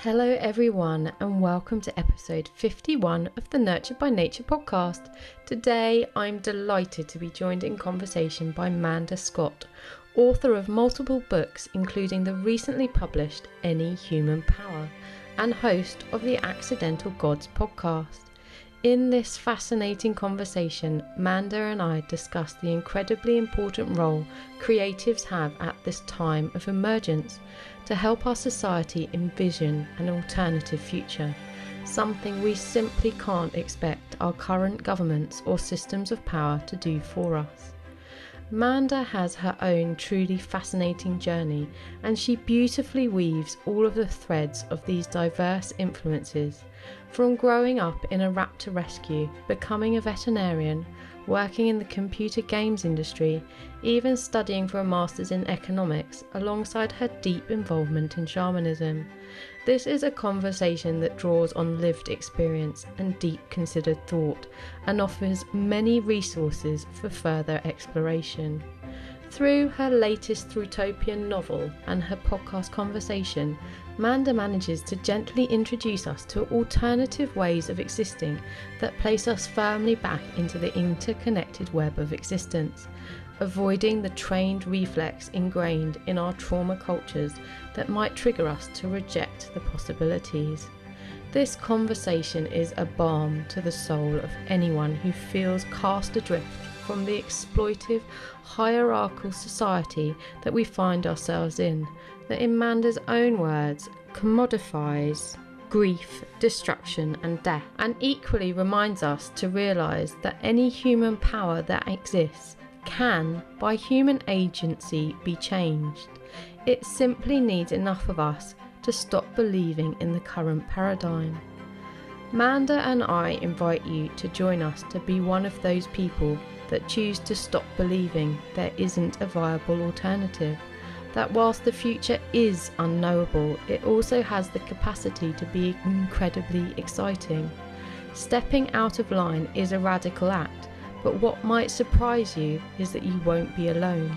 Hello everyone and welcome to episode 51 of the Nurtured by Nature podcast. Today I'm delighted to be joined in conversation by Manda Scott, author of multiple books including the recently published Any Human Power and host of the Accidental Gods podcast. In this fascinating conversation, Manda and I discuss the incredibly important role creatives have at this time of emergence to help our society envision an alternative future, something we simply can't expect our current governments or systems of power to do for us. Manda has her own truly fascinating journey, and she beautifully weaves all of the threads of these diverse influences, from growing up in a raptor rescue, becoming a veterinarian, working in the computer games industry, even studying for a master's in economics alongside her deep involvement in shamanism. This is a conversation that draws on lived experience and deep considered thought and offers many resources for further exploration. Through her latest Thrutopian novel and her podcast conversation, Manda manages to gently introduce us to alternative ways of existing that place us firmly back into the interconnected web of existence, avoiding the trained reflex ingrained in our trauma cultures that might trigger us to reject the possibilities. This conversation is a balm to the soul of anyone who feels cast adrift from the exploitive, hierarchical society that we find ourselves in, that in Manda's own words, commodifies grief, destruction and death, and equally reminds us to realise that any human power that exists can, by human agency, be changed. It simply needs enough of us to stop believing in the current paradigm. Manda and I invite you to join us to be one of those people that choose to stop believing there isn't a viable alternative, that whilst the future is unknowable, it also has the capacity to be incredibly exciting. Stepping out of line is a radical act, but what might surprise you is that you won't be alone.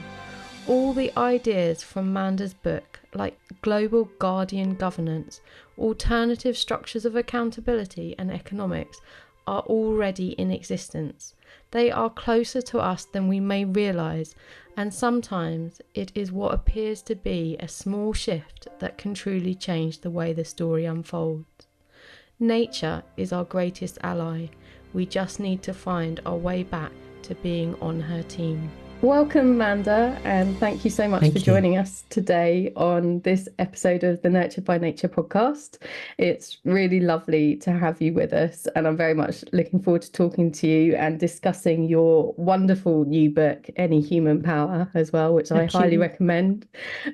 All the ideas from Manda's book, like global guardian governance, alternative structures of accountability and economics, are already in existence. They are closer to us than we may realise, and sometimes it is what appears to be a small shift that can truly change the way the story unfolds. Nature is our greatest ally. We just need to find our way back to being on her team. Welcome, Manda, and thank you so much for joining us today on this episode of the Nurtured by Nature podcast. It's really lovely to have you with us, and I'm very much looking forward to talking to you and discussing your wonderful new book, Any Human Power, as well, which I highly recommend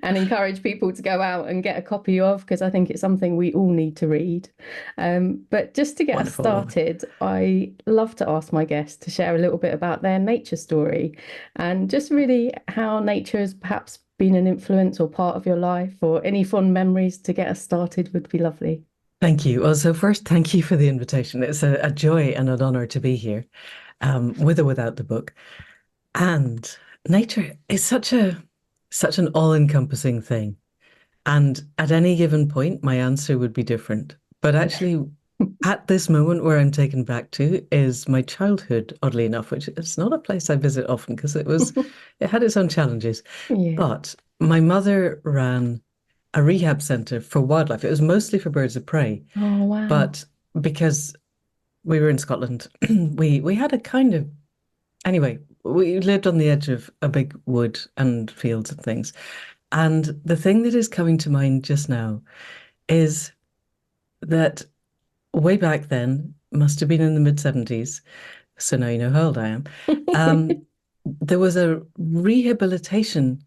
and encourage people to go out and get a copy of, because I think it's something we all need to read. But just to get us started, I love to ask my guests to share a little bit about their nature story, and just really how nature has perhaps been an influence or part of your life, or any fond memories to get us started would be lovely. Thank you. Well, so first, thank you for the invitation. It's a joy and an honor to be here, with or without the book. And nature is such an all-encompassing thing. And at any given point, my answer would be different. But actually, at this moment where I'm taken back to is my childhood, oddly enough, which is not a place I visit often because it had its own challenges. Yeah. But my mother ran a rehab centre for wildlife. It was mostly for birds of prey. Oh, wow. But because we were in Scotland, we had a kind of, anyway, we lived on the edge of a big wood and fields and things. And the thing that is coming to mind just now is that way back then, must have been in the mid-70s, so now you know how old I am, there was a rehabilitation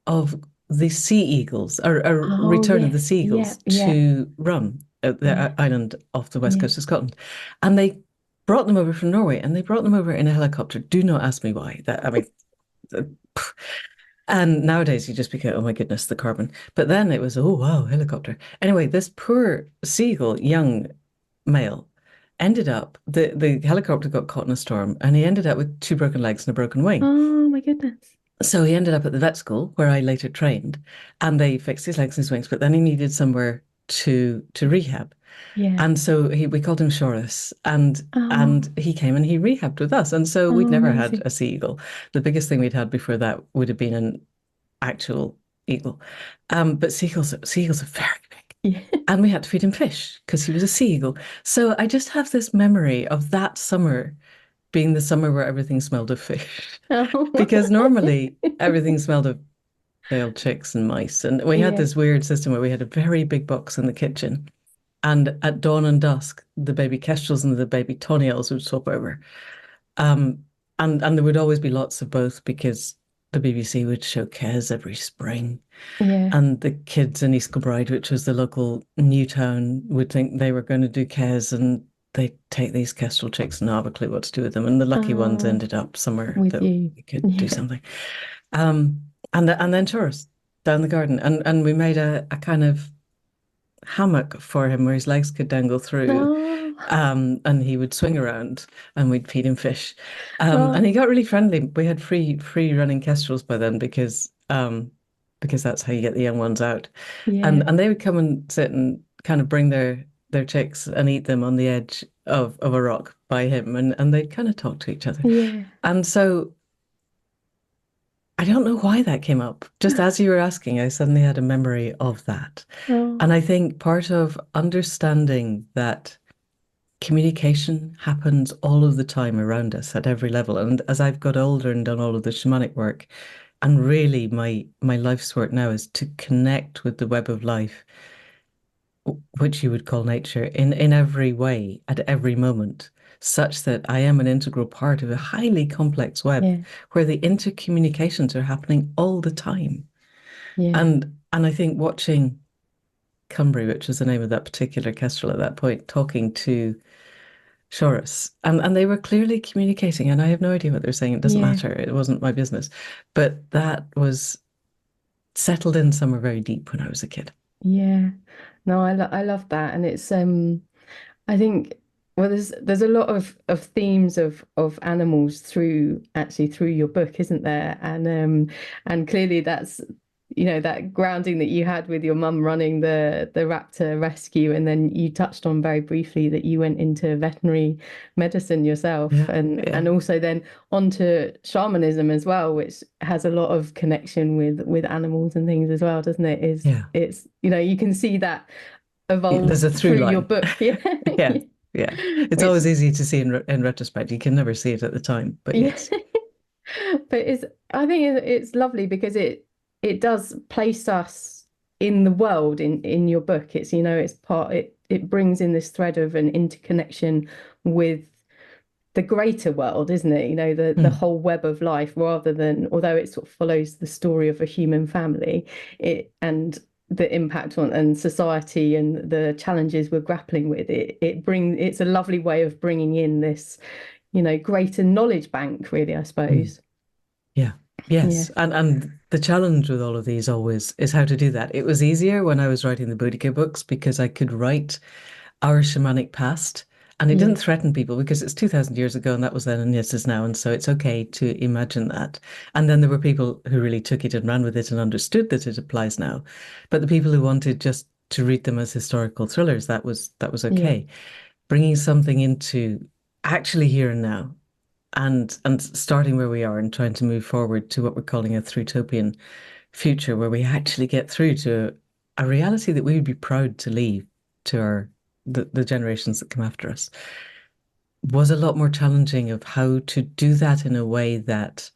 of the sea eagles, or a return of the sea eagles to Rum, the island off the west coast of Scotland. And they brought them over from Norway, and they brought them over in a helicopter. Do not ask me why. And nowadays you just become, oh my goodness, the carbon. But then it was, oh wow, helicopter. Anyway, this poor seagull, young male, ended up, the helicopter got caught in a storm, and he ended up with 2 broken legs and a broken wing. Oh my goodness. So he ended up at the vet school where I later trained, and they fixed his legs and his wings, but then he needed somewhere to rehab. Yeah. And so we called him Shorus, and Oh, he came and he rehabbed with us. And so we'd oh, never had amazing. a sea eagle. The biggest thing we'd had before that would have been an actual eagle. But sea eagles are very big. Yeah. And we had to feed him fish because he was a sea eagle. So I just have this memory of that summer being the summer where everything smelled of fish. Because Oh. normally everything smelled of failed chicks and mice. And we had Yeah. this weird system where we had a very big box in the kitchen. And at dawn and dusk, the baby kestrels and the baby toniels would swap over. Um, and there would always be lots of both because the BBC would show Kes every spring. Yeah. And the kids in East Kilbride, which was the local new town, would think they were going to do Kes and they'd take these kestrel chicks and not have a clue what to do with them. And the lucky ones Oh, ended up somewhere with that you. we could do Yeah. something. And then chores down the garden. And we made a kind of hammock for him where his legs could dangle through. Oh, And he would swing around and we'd feed him fish. And oh, he got really friendly. We had free running kestrels by then because that's how you get the young ones out. yeah. And they would come and sit and kind of bring their chicks and eat them on the edge of a rock by him and they'd kind of talk to each other. Yeah. And so I don't know why that came up. Just as you were asking, I suddenly had a memory of that. Oh, And I think part of understanding that communication happens all of the time around us at every level. And as I've got older and done all of the shamanic work, and really my life's work now is to connect with the web of life, which you would call nature, in every way, at every moment, such that I am an integral part of a highly complex web yeah. where the intercommunications are happening all the time. Yeah. And I think watching Cumbria, which was the name of that particular kestrel at that point, talking to Shorus, and they were clearly communicating, and I have no idea what they're saying. It doesn't Yeah. matter. It wasn't my business. But that was settled in somewhere very deep when I was a kid. Yeah. No, I love that. And it's I think well there's a lot of themes of animals through actually through your book, isn't there? And clearly that's that grounding that you had with your mum running the raptor rescue, and then you touched on very briefly that you went into veterinary medicine yourself, Yeah, and yeah, also then onto shamanism as well, which has a lot of connection with animals and things as well, doesn't it? Is yeah. it's you can see that There's evolve a through through your line. book. Yeah. Yeah, yeah. It's Which, always easy to see in retrospect. You can never see it at the time, but yeah. yes. But I think it's lovely because it does place us in the world in your book. It's it's part it brings in this thread of an interconnection with the greater world, isn't it? The Mm, whole web of life, rather than, although it sort of follows the story of a human family, it and the impact on and society and the challenges we're grappling with. It's a lovely way of bringing in this, greater knowledge bank, really, I mm. suppose. Yeah. Yeah. Yes. And the challenge with all of these always is how to do that. It was easier when I was writing the Boudica books because I could write our shamanic past and it didn't Yeah. threaten people because it's 2000 years ago and that was then and this is now. And so it's okay to imagine that. And then there were people who really took it and ran with it and understood that it applies now. But the people who wanted just to read them as historical thrillers, that was Yeah. okay. Bringing something into actually here and now and starting where we are and trying to move forward to what we're calling a Thrutopian future where we actually get through to a reality that we would be proud to leave to the generations that come after us was a lot more challenging of how to do that in a way that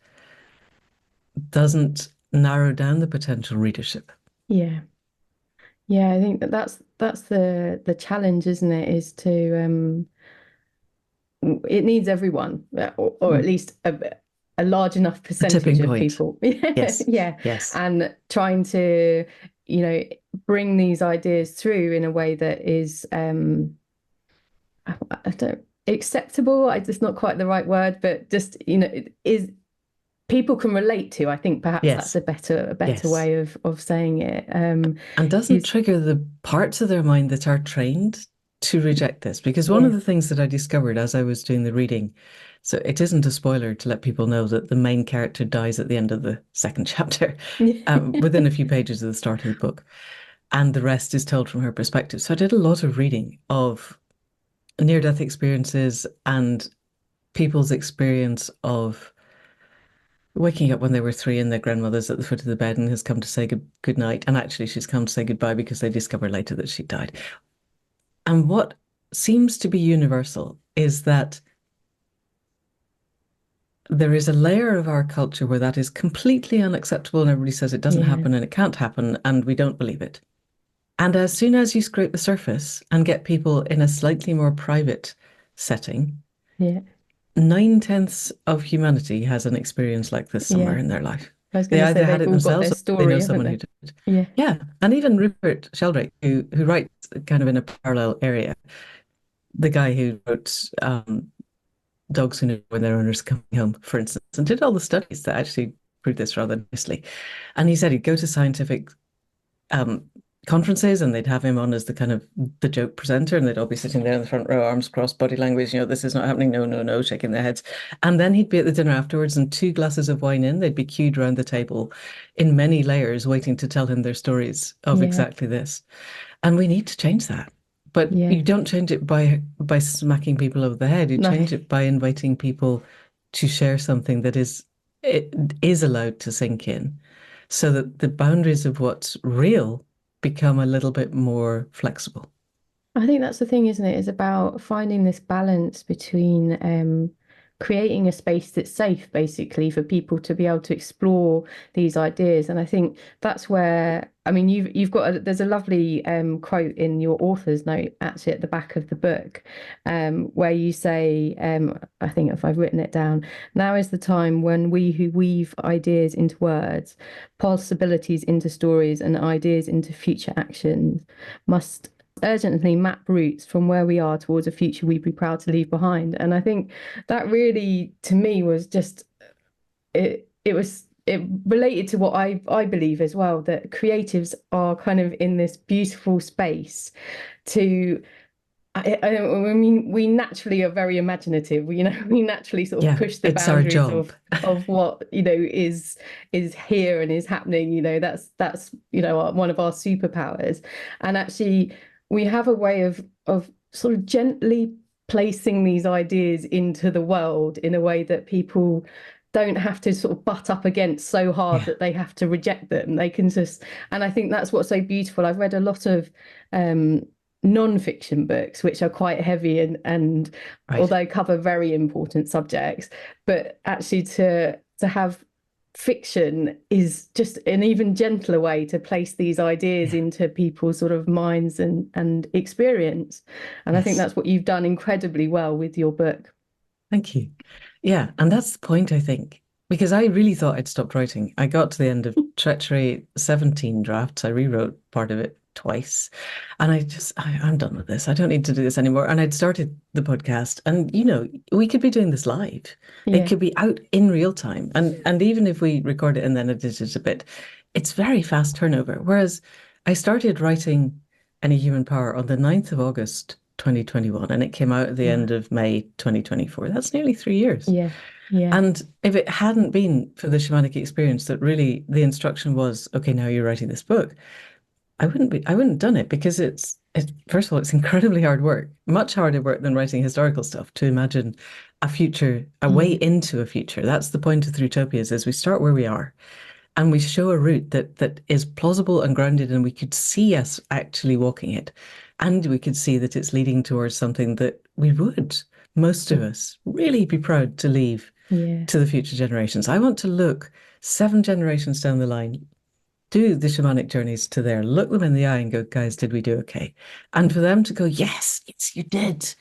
doesn't narrow down the potential readership. Yeah. Yeah, I think that's the challenge, isn't it? Is to it needs everyone, or at Mm. least a large enough A percentage tipping of point. people. Yeah, Yes. yeah, Yes. and trying to, you know, bring these ideas through in a way that is, I don't acceptable. It's not quite the right word, but just, is people can relate to. I think perhaps that's Yes. a better Yes. way of saying it. And doesn't Is trigger the parts of their mind that are trained to reject this. Because one of Yeah, the things that I discovered as I was doing the reading, so it isn't a spoiler to let people know that the main character dies at the end of the second chapter, yeah, within a few pages of the start of the book. and the rest is told from her perspective. So I did a lot of reading of near-death experiences and people's experience of waking up when they were three and their grandmother's at the foot of the bed and has come to say good night. And actually, she's come to say goodbye because they discover later that she died. And what seems to be universal is that there is a layer of our culture where that is completely unacceptable and everybody says it doesn't Yeah. happen and it can't happen and we don't believe it. And as soon as you scrape the surface and get people in a slightly more private setting, Yeah. 9/10 of humanity has an experience like this somewhere Yeah. in their life. I was going They to say either had they've it all got themselves their or they know story, haven't someone who they? did. Yeah. Yeah. And even Rupert Sheldrake, who writes kind of in a parallel area, the guy who wrote Dogs Who Know When Their Owners Are Coming Home, for instance, and did all the studies that actually proved this rather nicely. And he said he'd go to scientific um, conferences and they'd have him on as the kind of the joke presenter and they'd all be sitting there in the front row, arms crossed, body language, this is not happening, no, no, no, shaking their heads. And then he'd be at the dinner afterwards and two glasses of wine in, they'd be queued round the table in many layers waiting to tell him their stories of Yeah. exactly this. And we need to change that. But Yeah. you don't change it by smacking people over the head. You No. change it by inviting people to share something that it is allowed to sink in so that the boundaries of what's real become a little bit more flexible. I think that's the thing, isn't it? It's about finding this balance between creating a space that's safe, basically, for people to be able to explore these ideas. And I think that's where, I mean, you've got there's a lovely quote in your author's note, actually, at the back of the book, where you say, I think if I've written it down, now is the time when we who weave ideas into words, possibilities into stories, and ideas into future actions must urgently map routes from where we are towards a future we'd be proud to leave behind. And I think that really, to me, was just it related to what I believe as well, that creatives are kind of in this beautiful space to I mean, we naturally are very imaginative. We naturally sort of Yeah, push the it's our boundaries job. of what, is here and is happening. That's one of our superpowers. And actually, we have a way of sort of gently placing these ideas into the world in a way that people don't have to sort of butt up against so hard Yeah, that they have to reject them. They can just, and I think that's what's so beautiful. I've read a lot of non-fiction books which are quite heavy and right. although cover very important subjects, but actually to have fiction is just an even gentler way to place these ideas Yeah, into people's sort of minds and experience. And I think yes. that's what you've done incredibly well with your book. Thank you. Yeah, and that's the point, I think, because I really thought I'd stopped writing. I got to the end of Treachery 17 drafts. I rewrote part of it twice. And I'm done with this. I don't need to do this anymore. And I'd started the podcast. And, we could be doing this live. It Yeah. could be out in real time. And even if we record it and then edit it a bit, it's very fast turnover. Whereas I started writing Any Human Power on the 9th of August 2021, and it came out at the Wow. end of May 2024. That's nearly 3 years. Yeah. Yeah. And if it hadn't been for the shamanic experience that really the instruction was, okay, now you're writing this book, I wouldn't have done it because first of all, it's incredibly hard work, much harder work than writing historical stuff to imagine a future, a way Yeah. into a future. That's the point of Thrutopias is we start where we are and we show a route that is plausible and grounded and we could see us actually walking it. And we could see that it's leading towards something that we would, most of us, really be proud to leave Yeah. to the future generations. I want to look 7 generations down the line, do the shamanic journeys to there, look them in the eye and go, guys, did we do okay? And for them to go, yes, yes, you did.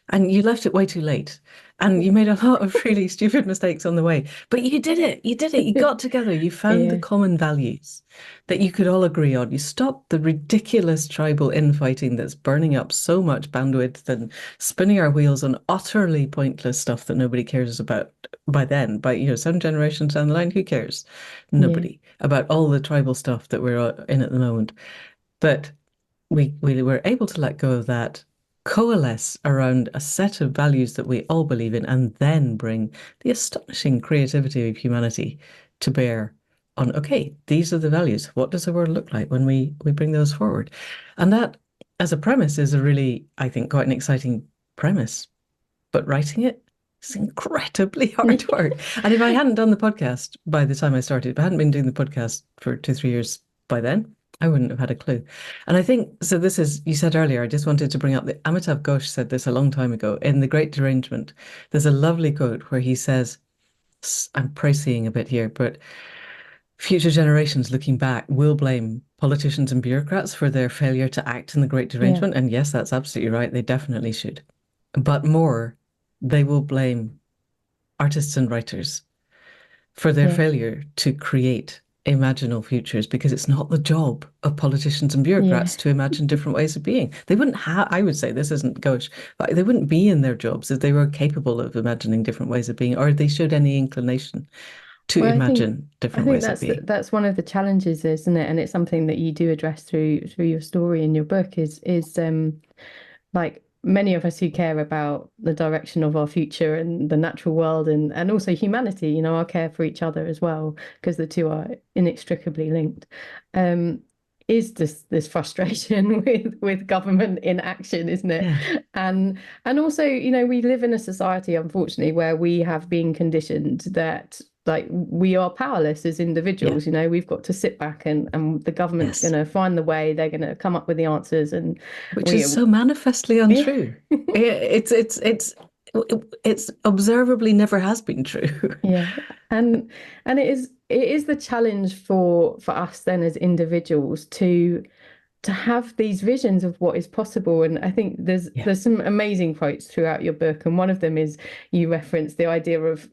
And you left it way too late. And you made a lot of really stupid mistakes on the way. But you did it. You did it. You got together. You found the Yeah. common values that you could all agree on. You stopped the ridiculous tribal infighting that's burning up so much bandwidth and spinning our wheels on utterly pointless stuff that nobody cares about by then. By, 7 generations down the line, who cares? Yeah. Nobody about all the tribal stuff that we're in at the moment. But we were able to let go of that, coalesce around a set of values that we all believe in, and then bring the astonishing creativity of humanity to bear on, okay, these are the values. What does the world look like when we bring those forward? And that, as a premise, is a really, I think, quite an exciting premise. But writing it is incredibly hard work. And if I hadn't done the podcast by the time I started, if I hadn't been doing the podcast for 2, 3 years by then, I wouldn't have had a clue. And I think, so this is, you said earlier, I just wanted to bring up that Amitav Ghosh said this a long time ago in The Great Derangement. There's a lovely quote where he says, I'm précising a bit here, but future generations looking back will blame politicians and bureaucrats for their failure to act in the Great Yeah, Derangement. And yes, that's absolutely right. They definitely should. But more, they will blame artists and writers for their yeah, failure to create imaginal futures because it's not the job of politicians and yeah. bureaucrats to imagine different ways of being. They wouldn't have, I would say, this isn't gauche, but they wouldn't be in their jobs if they were capable of imagining different ways of being, or they showed any inclination to Well, imagine I different think ways of being. that's one of the challenges, isn't it? And it's something that you do address through your story in your book is like many of us who care about the direction of our future and the natural world and also humanity, our care for each other as well, because the two are inextricably linked. Um, is this frustration with government inaction, isn't it? Yeah. And also, we live in a society, unfortunately, where we have been conditioned that like we are powerless as Yeah. individuals. We've got to sit back and the government's Yes. going to find the way, they're going to come up with the answers, and Which we is so manifestly yeah. untrue. It's observably never has been true. Yeah, and it is the challenge for us then as individuals to have these visions of what is possible. And I think there's Yeah. there's some amazing quotes throughout your book, and one of them is you reference the idea of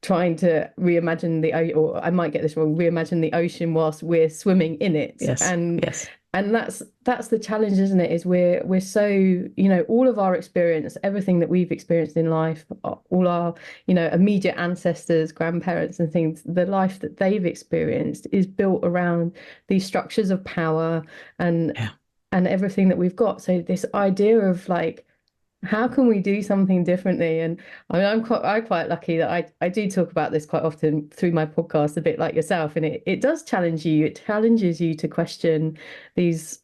trying to reimagine or I might get this wrong, reimagine the ocean whilst we're swimming in it, Yes. and Yes. and that's the challenge, isn't it? Is we're so, all of our experience, everything that we've experienced in life, all our, immediate ancestors, grandparents and things, the life that they've experienced is built around these structures of power and Yeah. and everything that we've got. So this idea of like, how can we do something differently? And I mean, I'm quite lucky that I do talk about this quite often through my podcast, a bit like yourself, and it does challenge you. It challenges you to question these.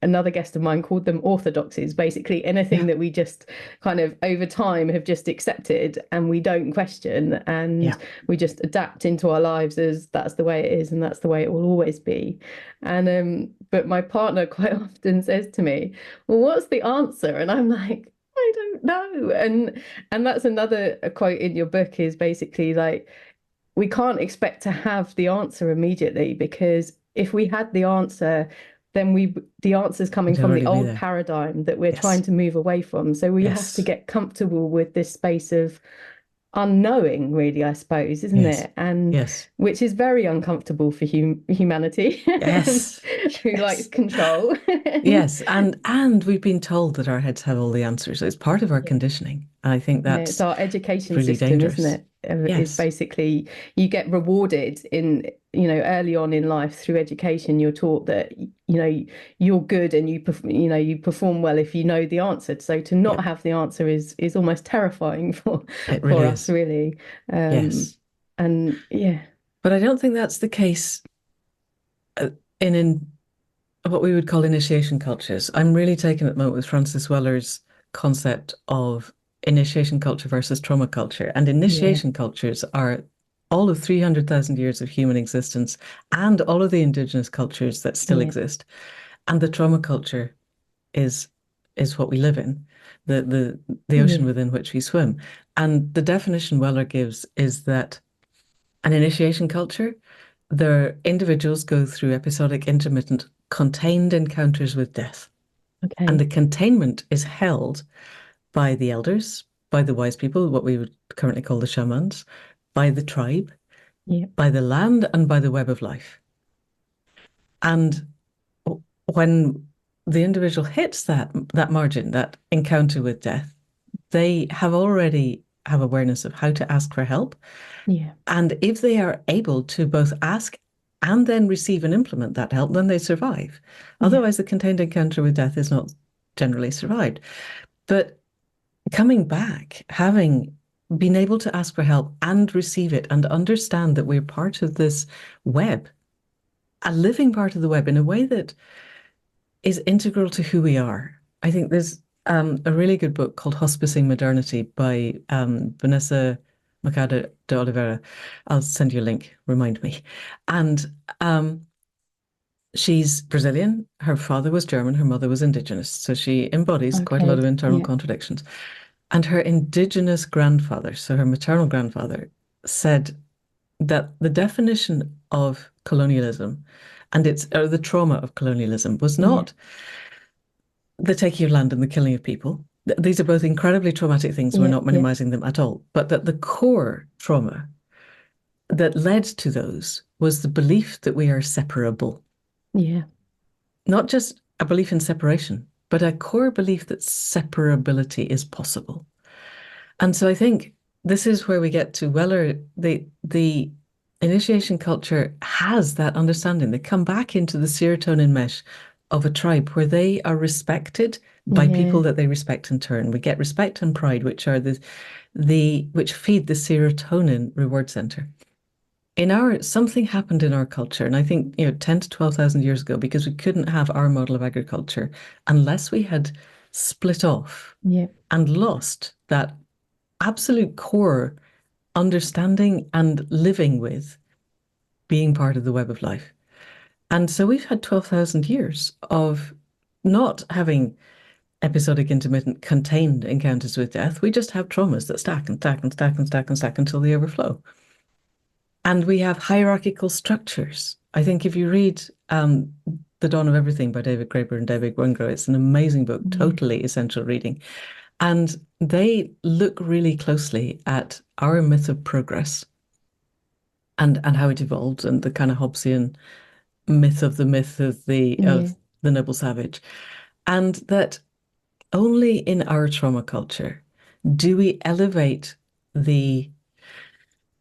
Another guest of mine called them orthodoxies, basically anything Yeah. that we just kind of over time have just accepted and we don't question and Yeah. we just adapt into our lives as that's the way it is and that's the way it will always be. And but my partner quite often says to me, well, what's the answer? And I'm like, I don't know. And that's another quote in your book is basically like, we can't expect to have the answer immediately, because if we had the answer, then the answer's coming It'd from the already be old there. paradigm that we're trying Yes. to move away from. So we have to Yes. get comfortable with this space of unknowing, really, I suppose, isn't Yes. it? And Yes. which is very uncomfortable for humanity Yes. who likes Yes. control. Yes. And we've been told that our heads have all the answers. It's part of our Yeah. conditioning. And I think Yeah, it's that's our education really system, isn't dangerous. it? Is Yes. basically you get rewarded in, early on in life through education. You're taught that, you're good and you perform well if you know the answer. So to not Yep. have the answer is almost terrifying for It for really us, is. really. Um, Yes. and yeah, But I don't think that's the case in what we would call initiation cultures. I'm really taken at the moment with Francis Weller's concept of initiation culture versus trauma culture. And yeah, initiation cultures are all of 300,000 years of human existence and all of the indigenous cultures that still yeah, exist. And the trauma culture is is what we live in, the ocean yeah, within which we swim. And the definition Weller gives is that an initiation culture, their individuals go through episodic, intermittent, contained encounters with death. And okay, the containment is held by the elders, by the wise people, what we would currently call the shamans, by the tribe, yeah, by the land, and by the web of life. And when the individual hits that margin, that encounter with death, they have already have awareness of how to ask for help. yeah, And if they are able to both ask and then receive and implement that help, then they survive. yeah, Otherwise, the contained encounter with death is not generally survived. But coming back, having been able to ask for help and receive it and understand that we're part of this web, a living part of the web in a way that is integral to who we are. I think there's a really good book called Hospicing Modernity by Vanessa Macada de Oliveira. I'll send you a link, remind me. And she's Brazilian. Her father was German, her mother was indigenous. So she embodies quite a lot Okay. of internal Yeah. contradictions. And her indigenous grandfather, so her maternal grandfather, said that the definition of colonialism and the trauma of colonialism was Yeah. not the taking of land and the killing of people. These are both incredibly traumatic things. We're Yeah. not Yeah. minimizing them at all. But that the core trauma that led to those was the belief that we are separable. Yeah. Not just a belief in separation, but a core belief that separability is possible. And so I think this is where we get to Weller, the initiation culture has that understanding. They come back into the serotonin mesh of a tribe where they are respected by people Yeah. that they respect in turn. We get respect and pride, which are the which feed the serotonin reward center. In our something happened in our culture, and I think 10 to 12,000 years ago, because we couldn't have our model of agriculture unless we had split off Yeah. and lost that absolute core understanding and living with being part of the web of life. And so we've had 12,000 years of not having episodic, intermittent, contained encounters with death. We just have traumas that stack and stack and stack and stack and stack until they overflow. And we have hierarchical structures. I think if you read The Dawn of Everything by David Graeber and David Wengrow, it's an amazing book, Yeah. totally essential reading. And they look really closely at our myth of progress and how it evolved and the kind of Hobbesian myth of Yeah. the noble savage. And that only in our trauma culture do we elevate the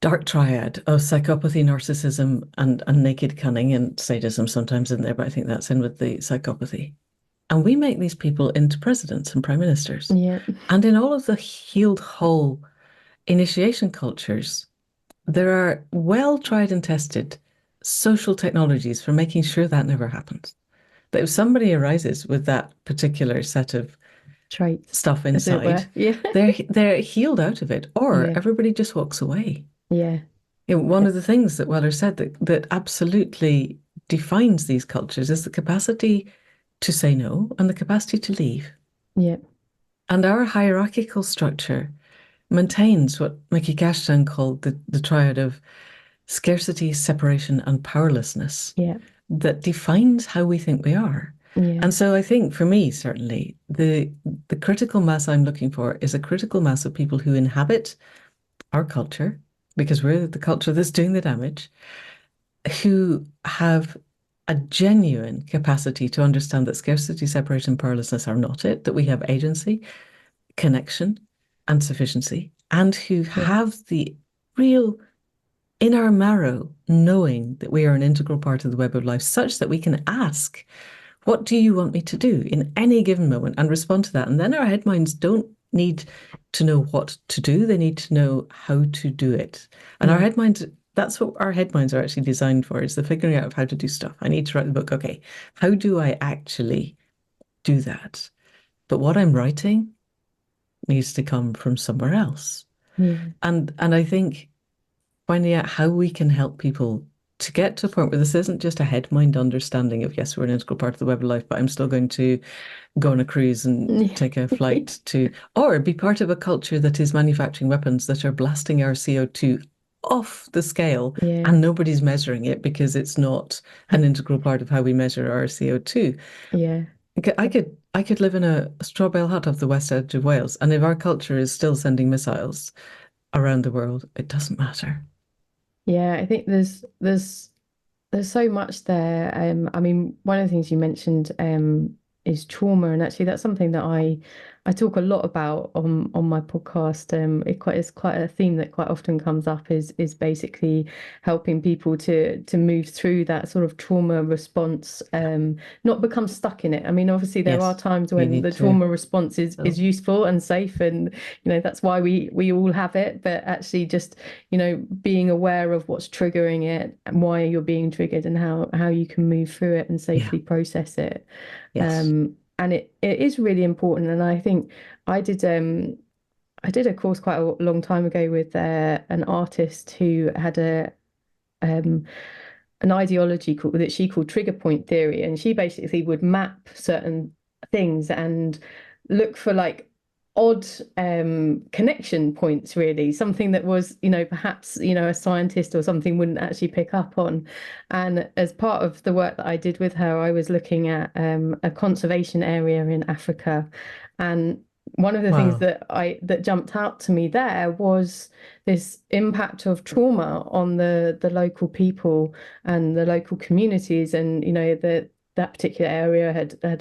dark triad of psychopathy, narcissism, and naked cunning, and sadism sometimes in there, but I think that's in with the psychopathy. And we make these people into presidents and prime ministers. Yeah. And in all of the healed whole initiation cultures, there are well tried and tested social technologies for making sure that never happens. That if somebody arises with that particular set of Traits, stuff as it inside, were. Yeah. they're healed out of it, or Yeah. everybody just walks away. Yeah. One of the things that Weller said that absolutely defines these cultures is the capacity to say no and the capacity to leave. Yeah. And our hierarchical structure maintains what Mickey Cashton called the triad of scarcity, separation, and powerlessness Yeah. that defines how we think we are. Yeah. And so I think for me, certainly, the critical mass I'm looking for is a critical mass of people who inhabit our culture, because we're the culture that's doing the damage, who have a genuine capacity to understand that scarcity, separation, powerlessness are not it, that we have agency, connection, and sufficiency, and who Yeah. have the real in our marrow knowing that we are an integral part of the web of life, such that we can ask, what do you want me to do in any given moment, and respond to that. And then our head minds don't need to know what to do, they need to know how to do it. And our Yeah. head minds, that's what our head minds are actually designed for, is the figuring out of how to do stuff. I need to write the book. Okay, how do I actually do that? But what I'm writing needs to come from somewhere else. Yeah. And I think finding out how we can help people to get to a point where this isn't just a head mind understanding of, yes, we're an integral part of the web of life, but I'm still going to go on a cruise and Yeah. take a flight to, or be part of a culture that is manufacturing weapons that are blasting our CO2 off the scale, Yeah. and nobody's measuring it because it's not an integral part of how we measure our CO2. Yeah. I could live in a straw bale hut off the west edge of Wales, and if our culture is still sending missiles around the world, it doesn't matter. Yeah. I think there's so much there. I mean, one of the things you mentioned, is trauma. And actually that's something that I talk a lot about on my podcast. It's quite a theme that quite often comes up is basically helping people to move through that sort of trauma response, not become stuck in it. I mean, obviously there are Yes, times you when need the to. trauma response is So, useful and safe, and that's why we all have it. But actually just being aware of what's triggering it and why you're being triggered, and how you can move through it and yeah, safely process it. yes. And it is really important. And I think I did I did a course quite a long time ago with an artist who had a um, an ideology that she called trigger point theory, and she basically would map certain things and look for like odd connection points, really, something that was perhaps a scientist or something wouldn't actually pick up on. And as part of the work that I did with her, I was looking at a conservation area in Africa, and one of the things Wow. that jumped out to me there was this impact of trauma on the local people and the local communities. And that particular area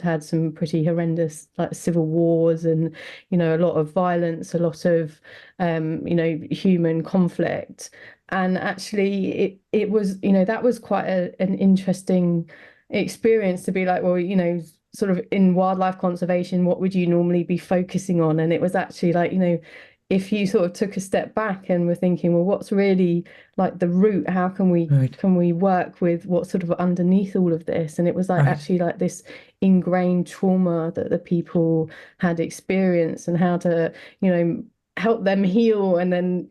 had some pretty horrendous like civil wars, and a lot of violence, a lot of human conflict. And actually it was that was quite an interesting experience to be like, well, sort of in wildlife conservation, what would you normally be focusing on? And it was actually like, if you sort of took a step back and were thinking, well, what's really like the root? How can we Right, work with what's sort of underneath all of this? And it was like right. actually like this ingrained trauma that the people had experienced, and how to, help them heal. And then,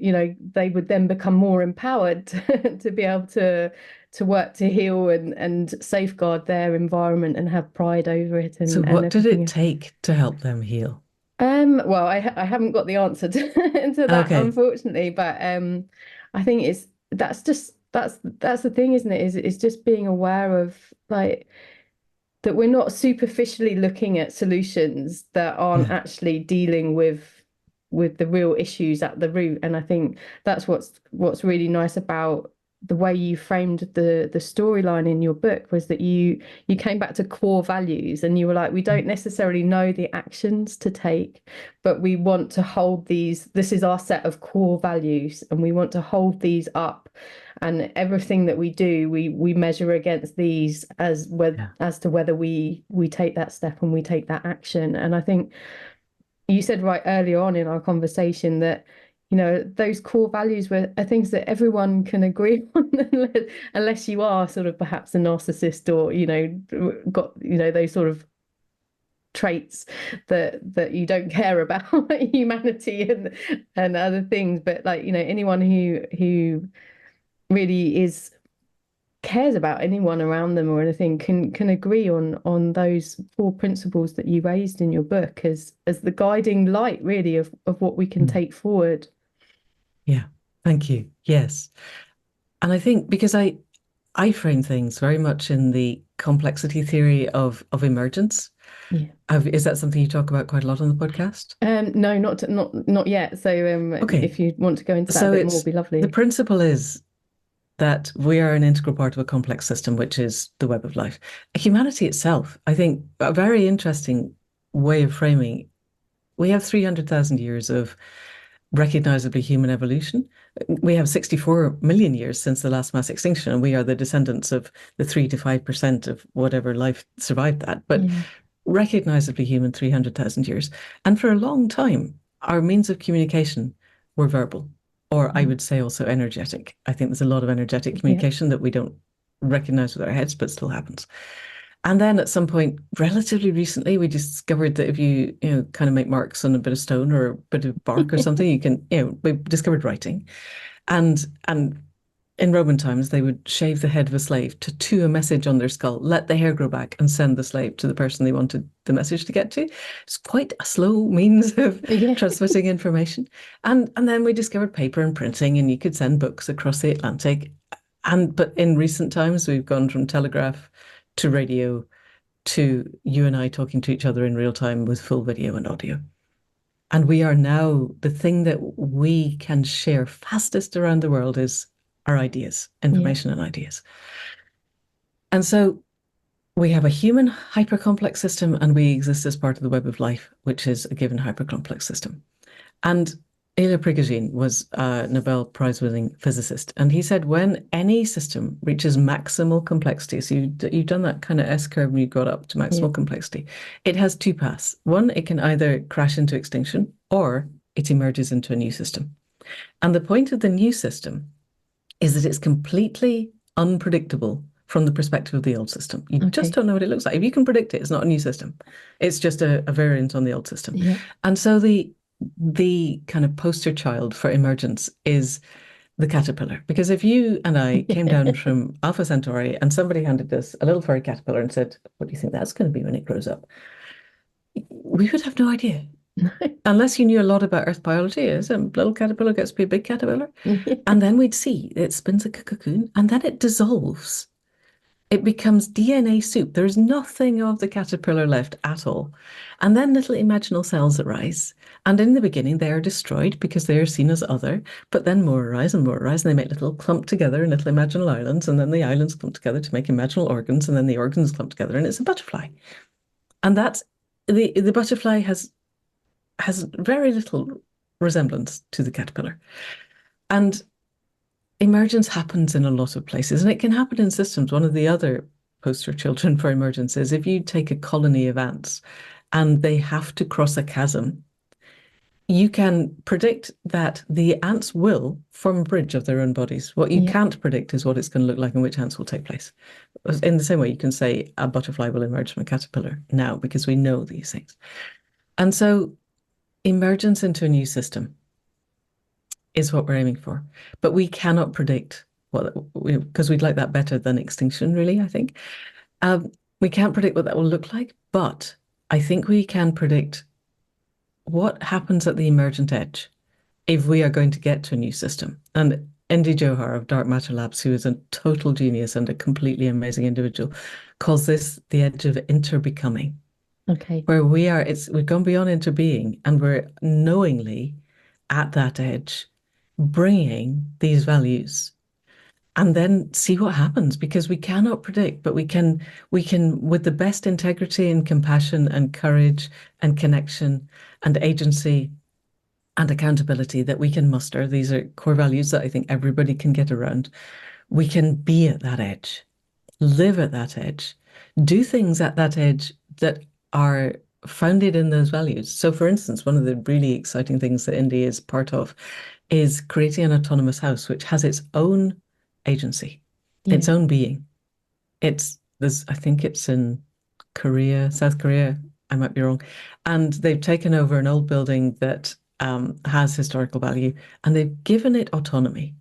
they would then become more empowered to be able to work to heal and safeguard their environment and have pride over it, So and what did everything it else. take to help them heal? Well, I haven't got the answer to that, Okay. unfortunately, but I think that's the thing, isn't it? Is just being aware of like that we're not superficially looking at solutions that aren't Yeah. actually dealing with the real issues at the root. And I think that's what's really nice about the way you framed the storyline in your book, was that you came back to core values, and you were like, we don't necessarily know the actions to take, but we want to hold these. This is our set of core values, and we want to hold these up, and everything that we do, we measure against these Yeah. as to whether we take that step and we take that action. And I think you said right earlier on in our conversation that those core values are things that everyone can agree on, unless you are sort of perhaps a narcissist, or got those sort of traits that you don't care about humanity and other things. But like anyone who really is cares about anyone around them or anything can agree on those four principles that you raised in your book as the guiding light, really, of what we can Mm. take forward. Yeah. Thank you. Yes. And I think because I frame things very much in the complexity theory of emergence. Yeah. Is that something you talk about quite a lot on the podcast? No, not yet. So Okay. if you want to go into that a So bit more, it's it'd be the lovely. principle is that we are an integral part of a complex system, which is the web of life. Humanity itself, I think, a very interesting way of framing. We have 300,000 years of recognizably human evolution. We have 64 million years since the last mass extinction, and we are the descendants of the 3 to 5% of whatever life survived that. But Yeah. recognizably human, 300,000 years. And for a long time, our means of communication were verbal, or I Mm. would say also energetic. I think there's a lot of energetic Yeah. communication that we don't recognize with our heads, but still happens. And then at some point, relatively recently, we discovered that if you kind of make marks on a bit of stone or a bit of bark or something, you can, we discovered writing. And in Roman times, they would shave the head of a slave, tattoo a message on their skull, let the hair grow back, and send the slave to the person they wanted the message to get to. It's quite a slow means of Yeah. transmitting information. And then we discovered paper and printing, and you could send books across the Atlantic. But in recent times, we've gone from telegraph to radio to you and I talking to each other in real time with full video and audio. And we are now, the thing that we can share fastest around the world is our ideas, Yeah. information and ideas. And so we have a human hypercomplex system and we exist as part of the web of life, which is a given hypercomplex system. And Ilya Prigogine was a Nobel Prize-winning physicist, and he said when any system reaches maximal complexity, so you've done that kind of S-curve and you got up to maximal complexity, it has two paths. One, it can either crash into extinction or it emerges into a new system. And the point of the new system is that it's completely unpredictable from the perspective of the old system. You just don't know what it looks like. If you can predict it, it's not a new system. It's just a variant on the old system. Yeah. And so the kind of poster child for emergence is the caterpillar. Because if you and I came down from Alpha Centauri and somebody handed us a little furry caterpillar and said, what do you think that's going to be when it grows up? We would have no idea. Unless you knew a lot about Earth biology, as a little caterpillar gets to be a big caterpillar. And then we'd see it spins a cocoon and then it dissolves. It becomes DNA soup. There's nothing of the caterpillar left at all. And then little imaginal cells arise. And in the beginning, they are destroyed because they are seen as other. But then more arise and more arise, and they make little clump together in little imaginal islands. And then the islands clump together to make imaginal organs. And then the organs clump together, and it's a butterfly. And that's the butterfly has very little resemblance to the caterpillar. And emergence happens in a lot of places, and it can happen in systems. One of the other poster children for emergence is if you take a colony of ants and they have to cross a chasm, you can predict that the ants will form a bridge of their own bodies. What you can't predict is what it's going to look like and which ants will take place. In the same way, you can say a butterfly will emerge from a caterpillar now because we know these things. And so emergence into a new system is what we're aiming for. But we cannot predict because we'd like that better than extinction, really, I think. We can't predict what that will look like, but I think we can predict what happens at the emergent edge if we are going to get to a new system. And Indy Johar of Dark Matter Labs, who is a total genius and a completely amazing individual, calls this the edge of interbecoming. Okay. Where we've gone beyond interbeing and we're knowingly at that edge, bringing these values, and then see what happens, because we cannot predict, but we can, with the best integrity and compassion and courage and connection and agency and accountability that we can muster. These are core values that I think everybody can get around. We can be at that edge, live at that edge, do things at that edge that are founded in those values. So, for instance, one of the really exciting things that Indy is part of is creating an autonomous house which has its own agency, its own being. I think it's in Korea, South Korea, I might be wrong. And they've taken over an old building that has historical value, and they've given it autonomy.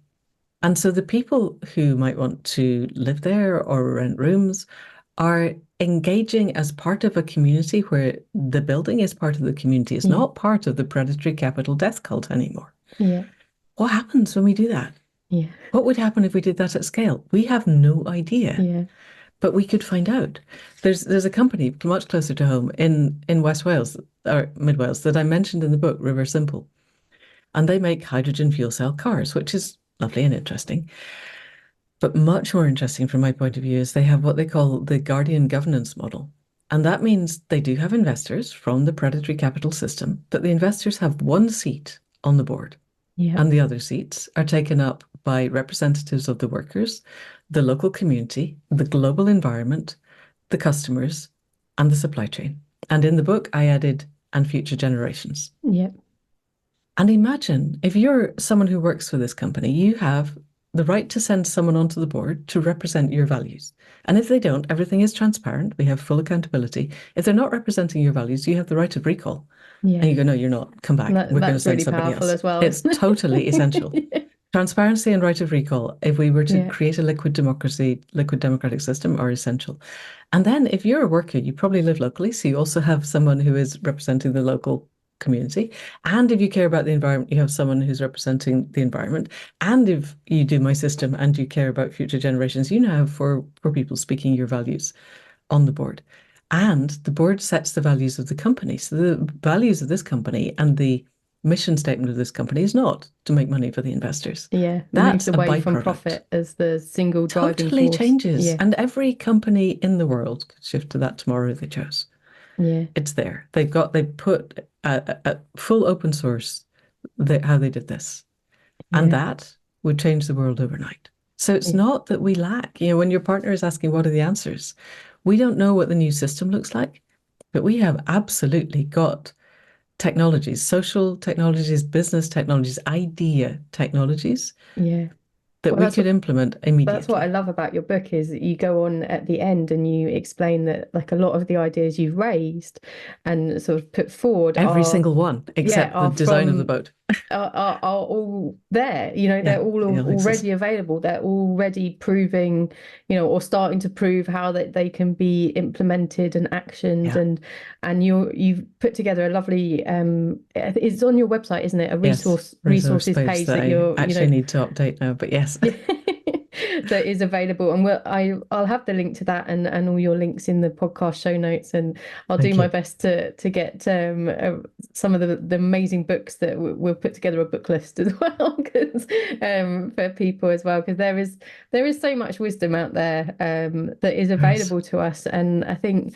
And so the people who might want to live there or rent rooms are engaging as part of a community where the building is part of the community. It's not part of the predatory capital death cult anymore. Yeah. What happens when we do that? Yeah. What would happen if we did that at scale? We have no idea. Yeah. But we could find out. There's a company much closer to home in West Wales or Mid Wales that I mentioned in the book, River Simple. And they make hydrogen fuel cell cars, which is lovely and interesting. But much more interesting from my point of view is they have what they call the guardian governance model. And that means they do have investors from the predatory capital system, but the investors have one seat on the board. Yeah. And the other seats are taken up by representatives of the workers, the local community, the global environment, the customers, and the supply chain. And in the book, I added, and future generations. Yeah. And imagine if you're someone who works for this company, you have the right to send someone onto the board to represent your values. And if they don't, everything is transparent. We have full accountability. If they're not representing your values, you have the right of recall. Yeah. And you go, no, you're not. Come back. We're going to send really somebody powerful else. As well. It's totally essential. Transparency and right of recall, if we were to create a liquid democracy, liquid democratic system, are essential. And then if you're a worker, you probably live locally, so you also have someone who is representing the local community. And if you care about the environment, you have someone who's representing the environment. And if you do my system and you care about future generations, you now have four people speaking your values on the board. And the board sets the values of the company. So the values of this company and the mission statement of this company is not to make money for the investors. Yeah, it moves That's a away from byproduct. profit as the single driving Totally force. changes. Yeah, And every company in the world could shift to that tomorrow if they chose. yeah, It's there. They put a full open source how they did this. And yeah, that would change the world overnight. So it's yeah, not that we lack. When your partner is asking, what are the answers? We don't know what the new system looks like, but we have absolutely got technologies, social technologies, business technologies, idea technologies yeah. that Well, we could implement that's what I immediately. love about your book is that you go on at the end and you explain that like a lot of the ideas you've raised and sort of put forward Every are single one, yeah except the are design of the from boat. are all there. Yeah, They're all they all already exist. available. They're already proving, or starting to prove how that they can be implemented and actioned. Yeah. And you've put together a lovely it's on your website, isn't it? A Yes. Resource resources page page that that I you're, actually need to update now, but yes. that is available. And I'll have the link to that and all your links in the podcast show notes. And I'll do Thank my you. best to get some of the amazing books that we'll put together a book list as well, because for people as well, because there is so much wisdom out there that is Yes. available to us. And I think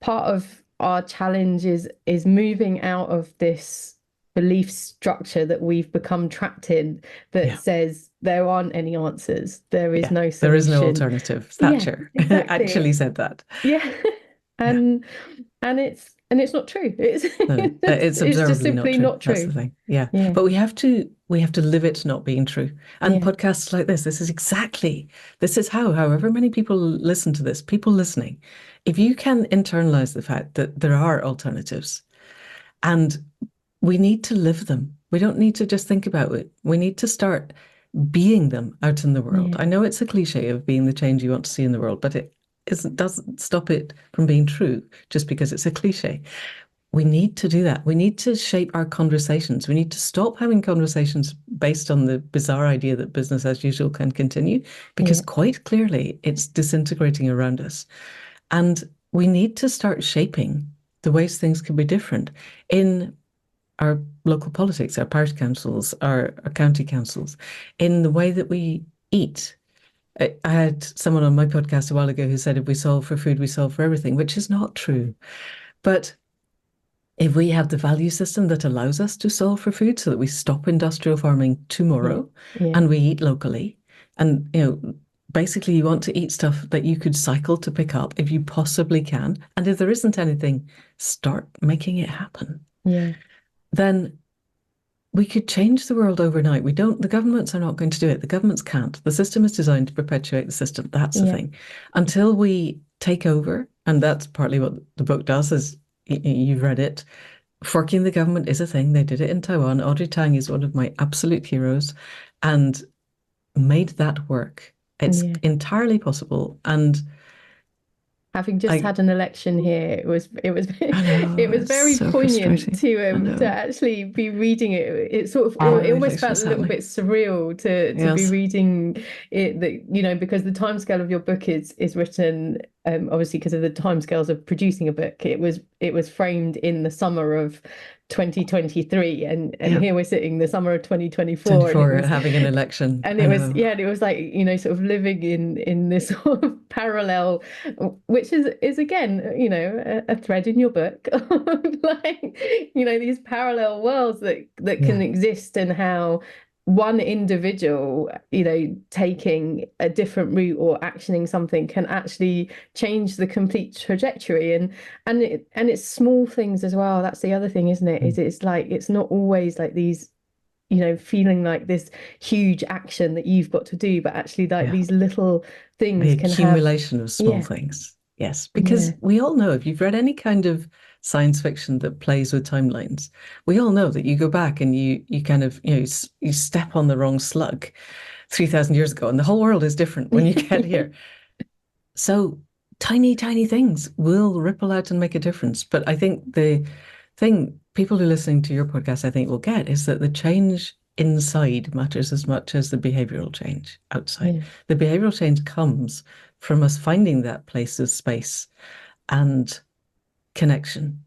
part of our challenge is moving out of this belief structure that we've become trapped in that Yeah. says there aren't any answers, there is Yeah. no There is no solution. alternative. Yeah, Thatcher exactly. actually said that. Yeah. Yeah. and and it's not true. It's No, it's it's just observably not simply true. not That's the true. thing. Yeah. Yeah, But we have to live it not being true. And yeah, podcasts like this is exactly, this is how, however many people listen to this, people listening, if you can internalize the fact that there are alternatives and we need to live them. We don't need to just think about it. We need to start being them out in the world. yeah, I know it's a cliche of being the change you want to see in the world, but doesn't stop it from being true just because it's a cliche. We need to do that. We need to shape our conversations. We need to stop having conversations based on the bizarre idea that business as usual can continue, because yeah, quite clearly it's disintegrating around us. And we need to start shaping the ways things can be different in our local politics, our parish councils, our county councils, in the way that we eat. I had someone on my podcast a while ago who said, if we solve for food, we solve for everything, which is not true. But if we have the value system that allows us to solve for food so that we stop industrial farming yeah, tomorrow yeah, and we eat locally, and basically you want to eat stuff that you could cycle to pick up if you possibly can, and if there isn't anything, start making it happen, yeah, then we could change the world overnight. We don't, the governments are not going to do it. The governments can't. The system is designed to perpetuate the system. That's the yeah, thing. Until we take over, and that's partly what the book does, is you've read it. Forking the government is a thing. They did it in Taiwan. Audrey Tang is one of my absolute heroes and made that work. It's yeah. entirely possible. And Having just I had an election here, it was I it know, was it's very so poignant frustrating. I to know. actually be reading it. It sort of It it really almost makes me felt a little sadly. bit surreal to be Yes. reading it, that because the timescale of your book is written obviously because of the timescales of producing a book. It was framed in the summer of 2023, and Yeah. here we're sitting the summer of 2024, and it 24 was having an election. and I it was know. yeah, and it was like sort of living in this sort of parallel, which is again a thread in your book of like these parallel worlds that can Yeah. exist, and how one individual taking a different route or actioning something can actually change the complete trajectory, and it's small things as well. That's the other thing, isn't it? Is Mm. it's like it's not always like these feeling like this huge action that you've got to do, but actually like Yeah. these little The things can have, accumulation of small yeah, things. Yes. yeah, Because we all know if you've read any kind of science fiction that plays with timelines, we all know that you go back and you kind of, you step on the wrong slug 3,000 years ago and the whole world is different when you get here. So tiny, tiny things will ripple out and make a difference. But I think the thing people who are listening to your podcast, I think, will get is that the change inside matters as much as the behavioral change outside. yeah, The behavioral change comes from us finding that place of space and connection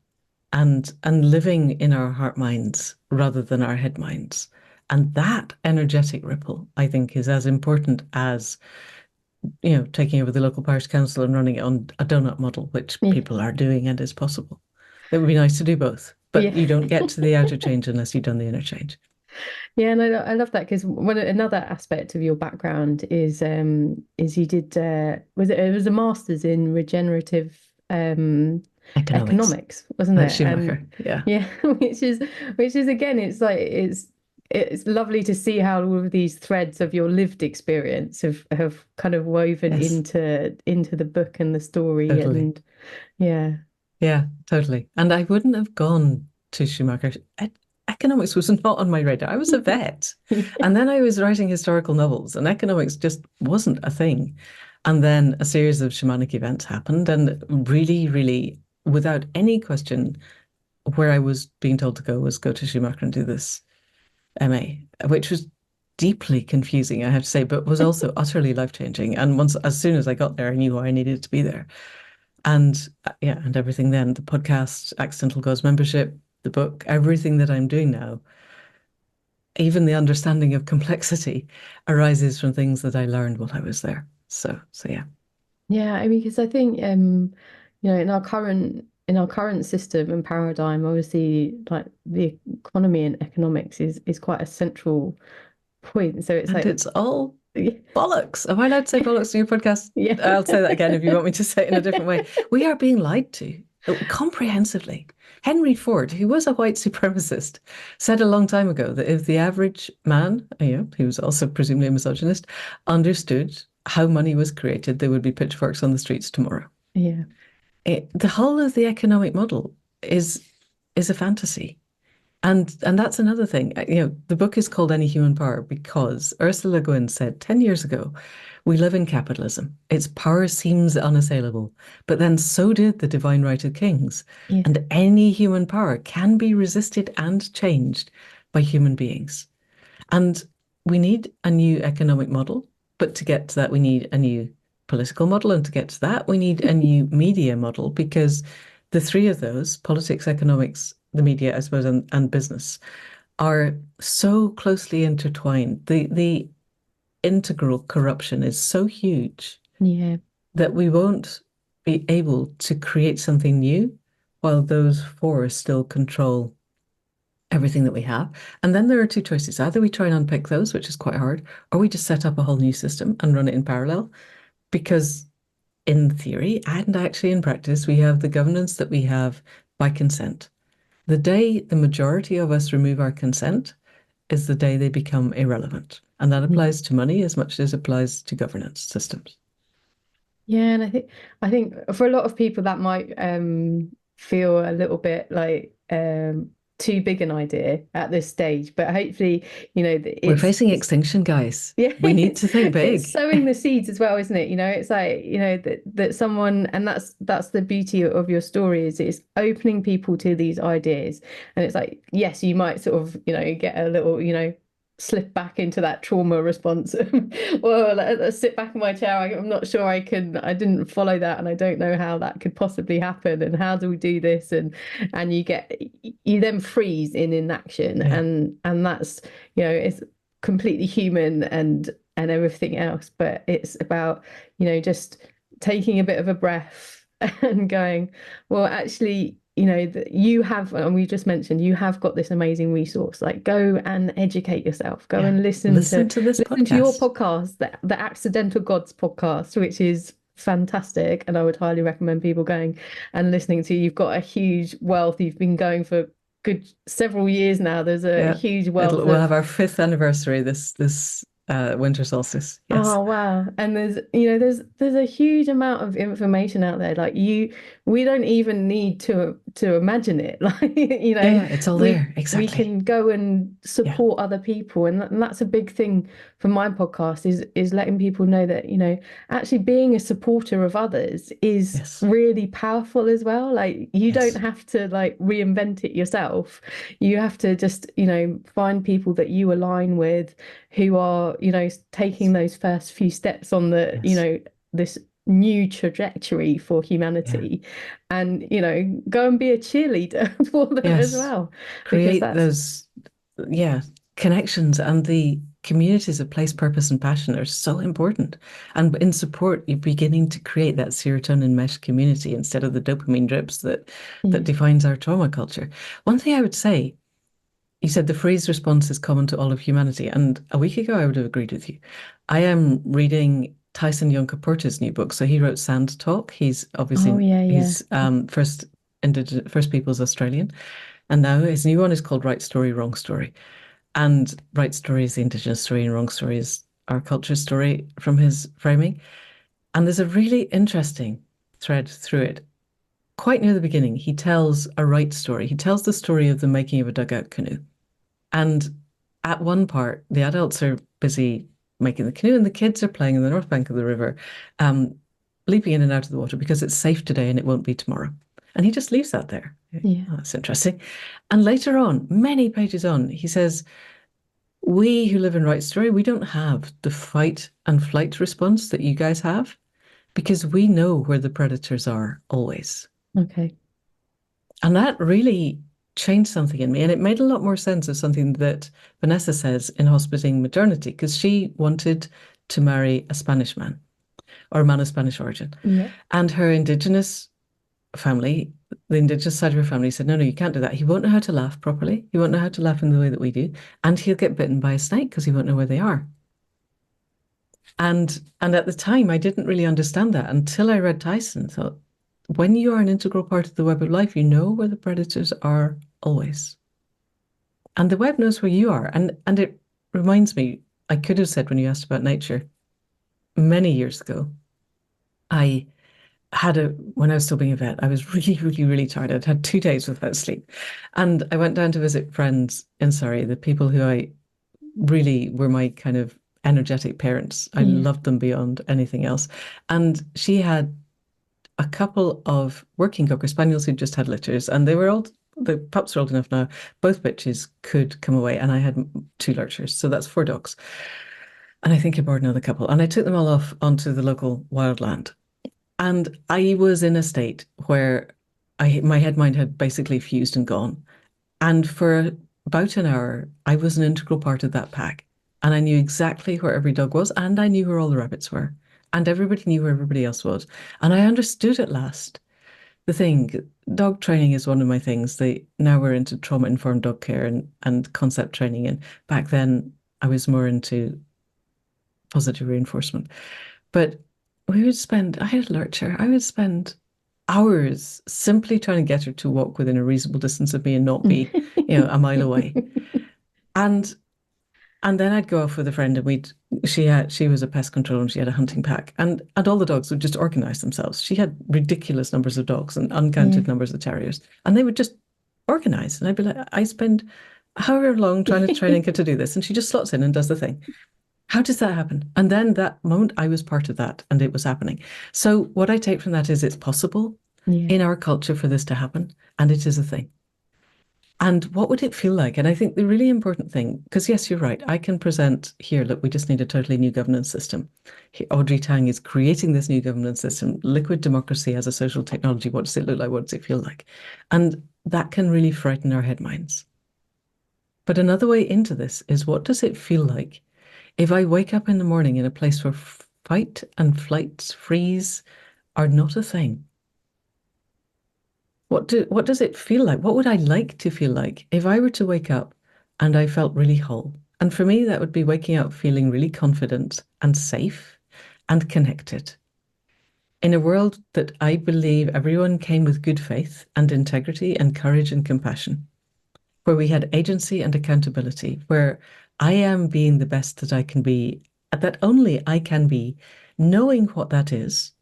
and living in our heart minds rather than our head minds. And that energetic ripple, I think, is as important as, taking over the local parish council and running it on a donut model, which Yeah. people are doing and is possible. It would be nice to do both, but Yeah. you don't get to the outer change unless you've done the inner change. Yeah, and I love that because another aspect of your background is you did it was a master's in regenerative Economics, economics, wasn't like it? Schumacher. Yeah. Yeah, which is again, it's like it's lovely to see how all of these threads of your lived experience have kind of woven Yes, into the book and the story, totally. and yeah. Yeah, totally. And I wouldn't have gone to Schumacher. Economics was not on my radar. I was a vet. And then I was writing historical novels, and economics just wasn't a thing. And then a series of shamanic events happened, and really, really, without any question, where I was being told to go was go to Schumacher and do this MA, which was deeply confusing, I have to say, but was also utterly life-changing. And as soon as I got there, I knew why I needed to be there. And yeah, and everything then, the podcast, Accidental Gods membership, the book, everything that I'm doing now, even the understanding of complexity arises from things that I learned while I was there. So yeah. Yeah, I mean, because I think in our current system and paradigm, obviously, like the economy and economics is quite a central point. So it's And like, it's all yeah, bollocks. Am I allowed to say bollocks in your podcast? yeah, I'll say that again if you want me to say it in a different way. We are being lied to comprehensively. Henry Ford, who was a white supremacist, said a long time ago that if the average man, he was also presumably a misogynist, understood how money was created, there would be pitchforks on the streets tomorrow. yeah, The whole of the economic model is a fantasy. And that's another thing. The book is called Any Human Power because Ursula Le Guin said 10 years ago, we live in capitalism. Its power seems unassailable, but then so did the divine right of kings. yeah, And any human power can be resisted and changed by human beings. And we need a new economic model, but to get to that, we need a new political model. And to get to that, we need a new media model because the three of those, politics, economics, the media, I suppose, and business, are so closely intertwined. The integral corruption is so huge yeah, that we won't be able to create something new while those four still control everything that we have. And then there are two choices. Either we try and unpick those, which is quite hard, or we just set up a whole new system and run it in parallel. Because in theory and actually in practice, we have the governance that we have by consent. The day the majority of us remove our consent is the day they become irrelevant. And that yeah. applies to money as much as it applies to governance systems. Yeah, and I think for a lot of people that might feel a little bit like too big an idea at this stage, but hopefully, We're it's facing extinction, guys. yeah, We need to think it's big. sowing the seeds as well, isn't it? It's like, that someone, and that's the beauty of your story is it's opening people to these ideas. And it's like, yes, you might sort of, get a little, slip back into that trauma response. Well, let's sit back in my chair. I'm not sure I didn't follow that, and I don't know how that could possibly happen. And how do we do this? And you then freeze in inaction, Yeah. and that's, it's completely human and everything else. But it's about, just taking a bit of a breath and going, well, actually, that you have, and we just mentioned, you have got this amazing resource. Like, go and educate yourself. Go Yeah. and listen Listen to this to your podcast. podcast, the Accidental Gods podcast, which is fantastic, and I would highly recommend people going and listening to. You've got a huge wealth. You've been going for good several years now. There's a Yeah. huge wealth We'll of. have our fifth anniversary this winter solstice. Yes. Oh wow. And there's a huge amount of information out there. Like, we don't even need to imagine it. Like, Yeah, it's all we there. we Exactly. can go and Yeah. support other people. And that's a big thing for my podcast is letting people know that, actually being a supporter of others is Yes. really powerful as well. Like, you don't Yes. have to like reinvent it yourself. You have to just, find people that you align with who are, taking those first few steps on the, Yes. this new trajectory for Yeah. humanity, and go and be a cheerleader for them as Yes. well, because Create that's those, yeah, connections, and the communities of place, purpose, and passion are so important. And in support, you're beginning to create that serotonin mesh community instead of the dopamine drips that yeah. defines our trauma culture. One thing I would say, you said the freeze response is common to all of humanity, and a week ago I would have agreed with you. I am reading Tyson Yunkaporta's new book. So he wrote Sand Talk. He's Oh obviously yeah, yeah, he's first Indigenous, First Peoples Australian, and now his new one is called Right Story, Wrong Story. And Right Story is the Indigenous story, and Wrong Story is our culture story from his framing. And there's a really interesting thread through it. Quite near the beginning, he tells a right story. He tells the story of the making of a dugout canoe. And at one part, the adults are busy making the canoe, and the kids are playing in the north bank of the river, um, leaping in and out of the water because it's safe today and it won't be tomorrow. And he just leaves that there. yeah. Oh, that's interesting. And later on, many pages on, he says, we who live in Right Story, we don't have the fight and flight response that you guys have because we know where the predators are always. Okay. And that really changed something in me. And it made a lot more sense of something that Vanessa says in Hospiting Modernity, because she wanted to marry a Spanish man or a man of Spanish origin. Yeah. And her indigenous family, the indigenous side of her family said, no, no, you can't do that. He won't know how to laugh properly. He won't know how to laugh in the way that we do. And he'll get bitten by a snake because he won't know where they are. And at the time, I didn't really understand that until I read Tyson. Thought, when you are an integral part of the web of life, you know where the predators are always. And the web knows where you are. And it reminds me, I could have said when you asked about nature many years ago, I when I was still being a vet, I was really, really, really tired. I'd had 2 days without sleep. And I went down to visit friends in Surrey, the people who I really were my kind of energetic parents. I Yeah. loved them beyond anything else. And she had a couple of working cocker spaniels who just had litters, and the pups are old enough now. Both bitches could come away, and I had two lurchers, so that's four dogs. And I think I borrowed another couple, and I took them all off onto the local wildland. And I was in a state where my head mind had basically fused and gone. And for about an hour, I was an integral part of that pack. And I knew exactly where every dog was, and I knew where all the rabbits were. And everybody knew where everybody else was. And I understood at last the thing. Dog training is one of my things. Now we're into trauma-informed dog care and concept training. And back then I was more into positive reinforcement. But I had a lurcher, I would spend hours simply trying to get her to walk within a reasonable distance of me and not be, a mile away. And and then I'd go off with a friend, and she was a pest controller and she had a hunting pack, and all the dogs would just organize themselves. She had ridiculous numbers of dogs and Yeah. uncounted numbers of terriers, and they would just organize. And I'd be like, I spend however long trying to train Inca to do this, and she just slots in and does the thing. How does that happen? And then that moment, I was part of that, and it was happening. So what I take from that is it's possible Yeah. in our culture for this to happen, and it is a thing. And what would it feel like? And I think the really important thing, because yes, you're right, I can present here, look, we just need a totally new governance system. Audrey Tang is creating this new governance system. Liquid democracy as a social technology. What does it look like? What does it feel like? And that can really frighten our head minds. But another way into this is, what does it feel like if I wake up in the morning in a place where fight and flight, freeze are not a thing? What does it feel like? What would I like to feel like if I were to wake up and I felt really whole? And for me, that would be waking up feeling really confident and safe and connected in a world that I believe everyone came with good faith and integrity and courage and compassion, where we had agency and accountability, where I am being the best that I can be, that only I can be, knowing what that is,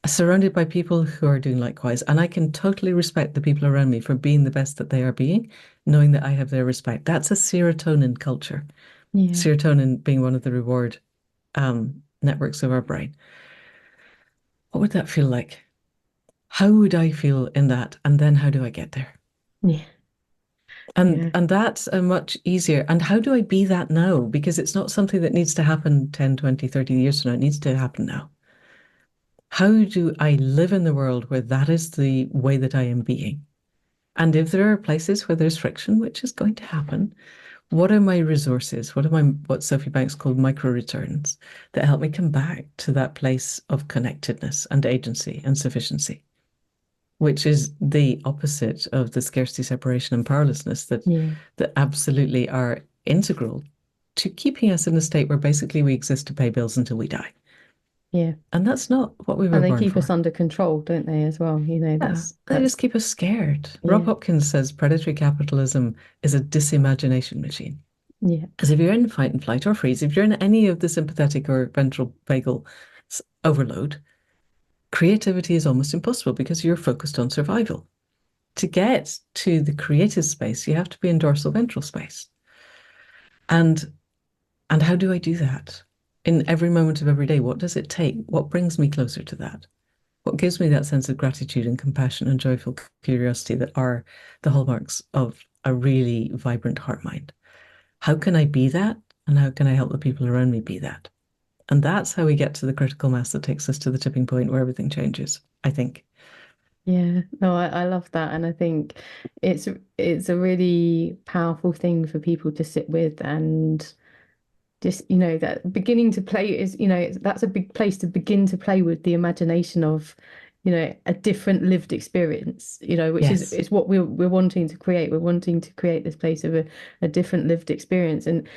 surrounded by people who are doing likewise. And I can totally respect the people around me for being the best that they are being, knowing that I have their respect. That's a serotonin culture. Yeah. Serotonin being one of the reward networks of our brain. What would that feel like? How would I feel in that? And then how do I get there? Yeah. And Yeah. and that's a much easier. And how do I be that now? Because it's not something that needs to happen 10, 20, 30 years from now. It needs to happen now. How do I live in the world where that is the way that I am being? And if there are places where there's friction, which is going to happen, what are my resources? What Sophie Banks called micro returns that help me come back to that place of connectedness and agency and sufficiency, which is the opposite of the scarcity, separation, and powerlessness Yeah. that absolutely are integral to keeping us in a state where basically we exist to pay bills until we die. Yeah. And that's not what we were And they born keep us for. under control, don't they, as well? Yeah, they That's just keep us scared. Rob yeah. Hopkins says predatory capitalism is a disimagination machine. Yeah. Because if you're in fight and flight or freeze, if you're in any of the sympathetic or ventral vagal overload, creativity is almost impossible because you're focused on survival. To get to the creative space, you have to be in dorsal ventral space. And how do I do that? In every moment of every day, what does it take? What brings me closer to that? What gives me that sense of gratitude and compassion and joyful curiosity that are the hallmarks of a really vibrant heart mind? How can I be that? And how can I help the people around me be that? And that's how we get to the critical mass that takes us to the tipping point where everything changes, I think. Yeah. No, I love that. And I think it's a really powerful thing for people to sit with and just, that beginning to play is, that's a big place to begin to play with the imagination of, a different lived experience, which is Yes. is what we're wanting to create. We're wanting to create this place of a different lived experience. And,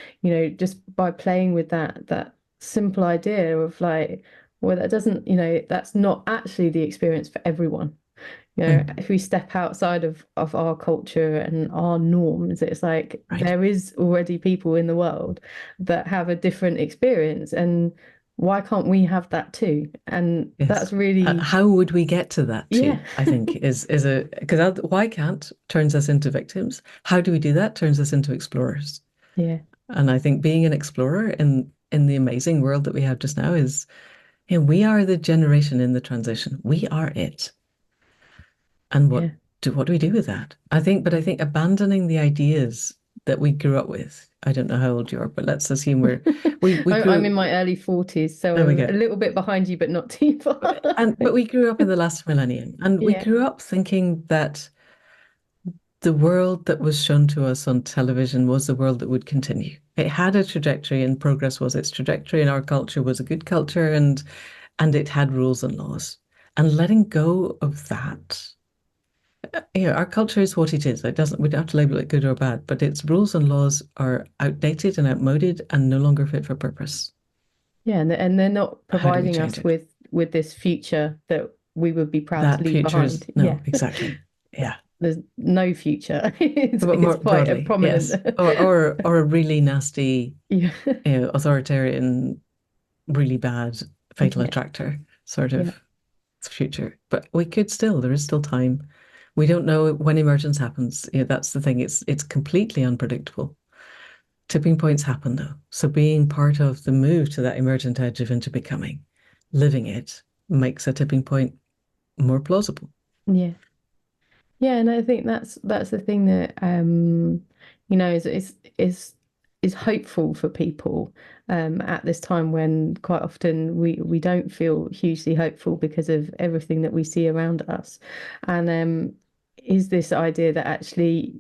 just by playing with that simple idea of like, well, that doesn't, that's not actually the experience for everyone. Mm, If we step outside of our culture and our norms, it's like right. there is already people in the world that have a different experience, and why can't we have that too? And Yes. that's really, How would we get to that too? yeah, I think is a because why can't turns us into victims. How do we do that? Turns us into explorers. yeah, And I think being an explorer in the amazing world that we have just now is, we are the generation in the transition. We are it. And yeah. what do we do with that? But I think abandoning the ideas that we grew up with. I don't know how old you are, but let's assume we I'm in grew. my early 40s, so There we I'm a go. little bit behind you, but not too far. But we grew up in the last millennium, and we Yeah, grew up thinking that the world that was shown to us on television was the world that would continue. It had a trajectory, and progress was its trajectory, and our culture was a good culture, and it had rules and laws. And letting go of that, our culture is what it is. It doesn't, we don't have to label it good or bad, but its rules and laws are outdated and outmoded and no longer fit for purpose. yeah, and they're not How do we providing change us it? with this future that we would be proud to That leave future behind. is Yeah. no, exactly. Yeah. There's no future. But It's more quite a broadly, prominent. yes. Or a really nasty, Yeah, authoritarian, really bad fatal yeah, attractor sort yeah, of future. But there is still time. We don't know when emergence happens. That's the thing. It's completely unpredictable. Tipping points happen though. So being part of the move to that emergent edge of into becoming, living it, makes a tipping point more plausible. yeah, yeah. And I think that's the thing that is hopeful for people at this time when quite often we don't feel hugely hopeful because of everything that we see around us, and is this idea that actually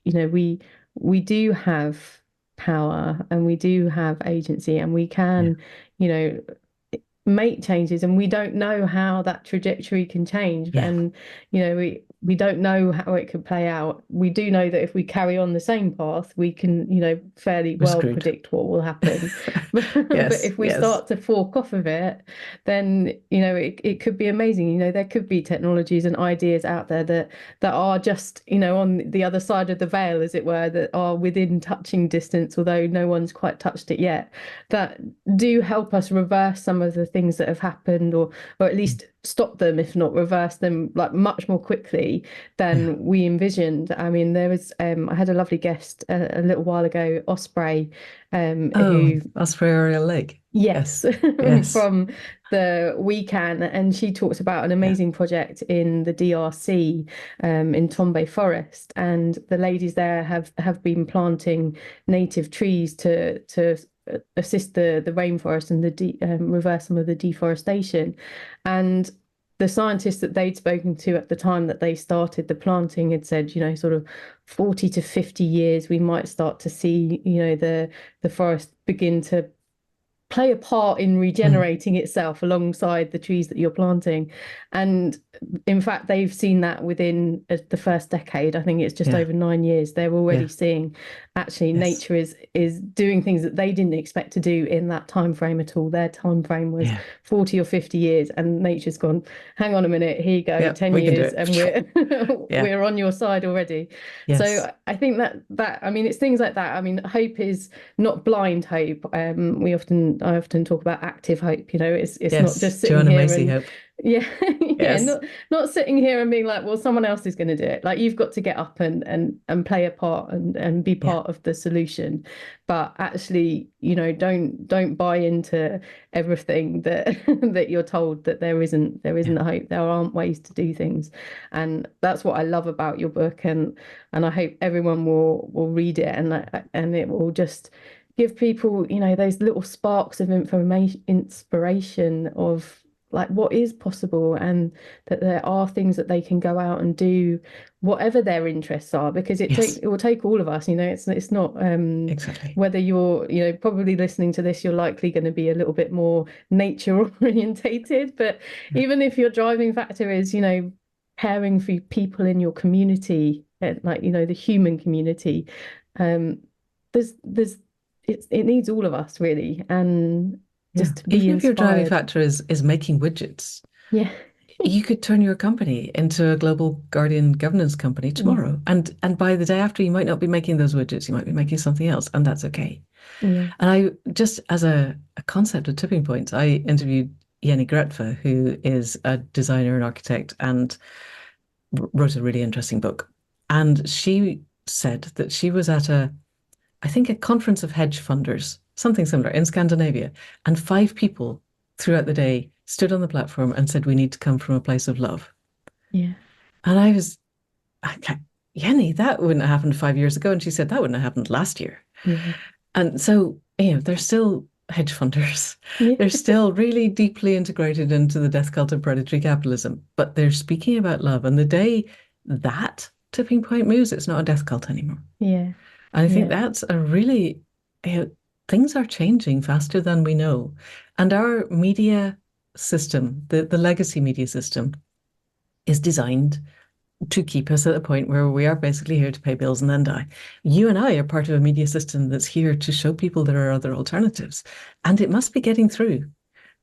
we do have power and we do have agency and we Yeah. can, you know, make changes and we don't know how that trajectory can change Yeah. and we don't know how it could play out. We do know that if we carry on the same path we can fairly We're well screwed. predict what will happen. But Yes. if we Yes. start to fork off of it, then it could be amazing. There could be technologies and ideas out there that are just on the other side of the veil, as it were, that are within touching distance, although no one's quite touched it yet, that do help us reverse some of the things that have happened, or at least stop them, if not reverse them, like much more quickly Yeah. than we envisioned. I mean, there was I had a lovely guest a little while ago, Osprey, Oh, who Australia Lake. yes, Yes. Yes. from the Wecan, and she talked about an Yeah. amazing project in the DRC, in Tombe Forest, and the ladies there have been planting native trees to assist the rainforest and reverse some of the deforestation. And the scientists that they'd spoken to at the time that they started the planting had said, sort of 40 to 50 years, we might start to see, the forest begin to play a part in regenerating itself alongside the trees that you're planting. And in fact, they've seen that within the first decade. I think it's just over 9 years. They're already seeing actually nature is doing things that they didn't expect to do in that time frame at all. Their time frame was 40 or 50 years, and nature's gone, hang on a minute, here you go, 10 years, and we're on your side already. So I think that I mean, it's things like that. I mean, hope is not blind hope. I often talk about active hope. It's not just sitting Joanna here Macy and hope. Not sitting here and being like, well, someone else is going to do it. Like, you've got to get up and play a part and be part of the solution. But actually, don't buy into everything that that you're told that there isn't a hope. There aren't ways to do things, and that's what I love about your book. And I hope everyone will read it, and it will just give people, those little sparks of inspiration of like what is possible, and that there are things that they can go out and do, whatever their interests are, because it will take all of us. It's not Exactly. whether you're probably listening to this, you're likely going to be a little bit more nature orientated, but even if your driving factor is caring for people in your community, like the human community, there's it needs all of us, really. And just to be even if your driving inspired. factor is making widgets, you could turn your company into a global guardian governance company tomorrow, and by the day after, you might not be making those widgets, you might be making something else, and that's okay. And I just, as a concept of tipping points, I interviewed Jenny Gretve, who is a designer and architect, and wrote a really interesting book. And she said that she was at I think, a conference of hedge funders, something similar, in Scandinavia. And 5 people throughout the day stood on the platform and said, we need to come from a place of love. And I was, Jenny, that wouldn't have happened 5 years ago. And she said, that wouldn't have happened last year. And so, they're still hedge funders. They're still really deeply integrated into the death cult of predatory capitalism, but they're speaking about love. And the day that tipping point moves, it's not a death cult anymore. And I think that's a really, things are changing faster than we know. And our media system, the legacy media system, is designed to keep us at a point where we are basically here to pay bills and then die. You and I are part of a media system that's here to show people there are other alternatives. And it must be getting through,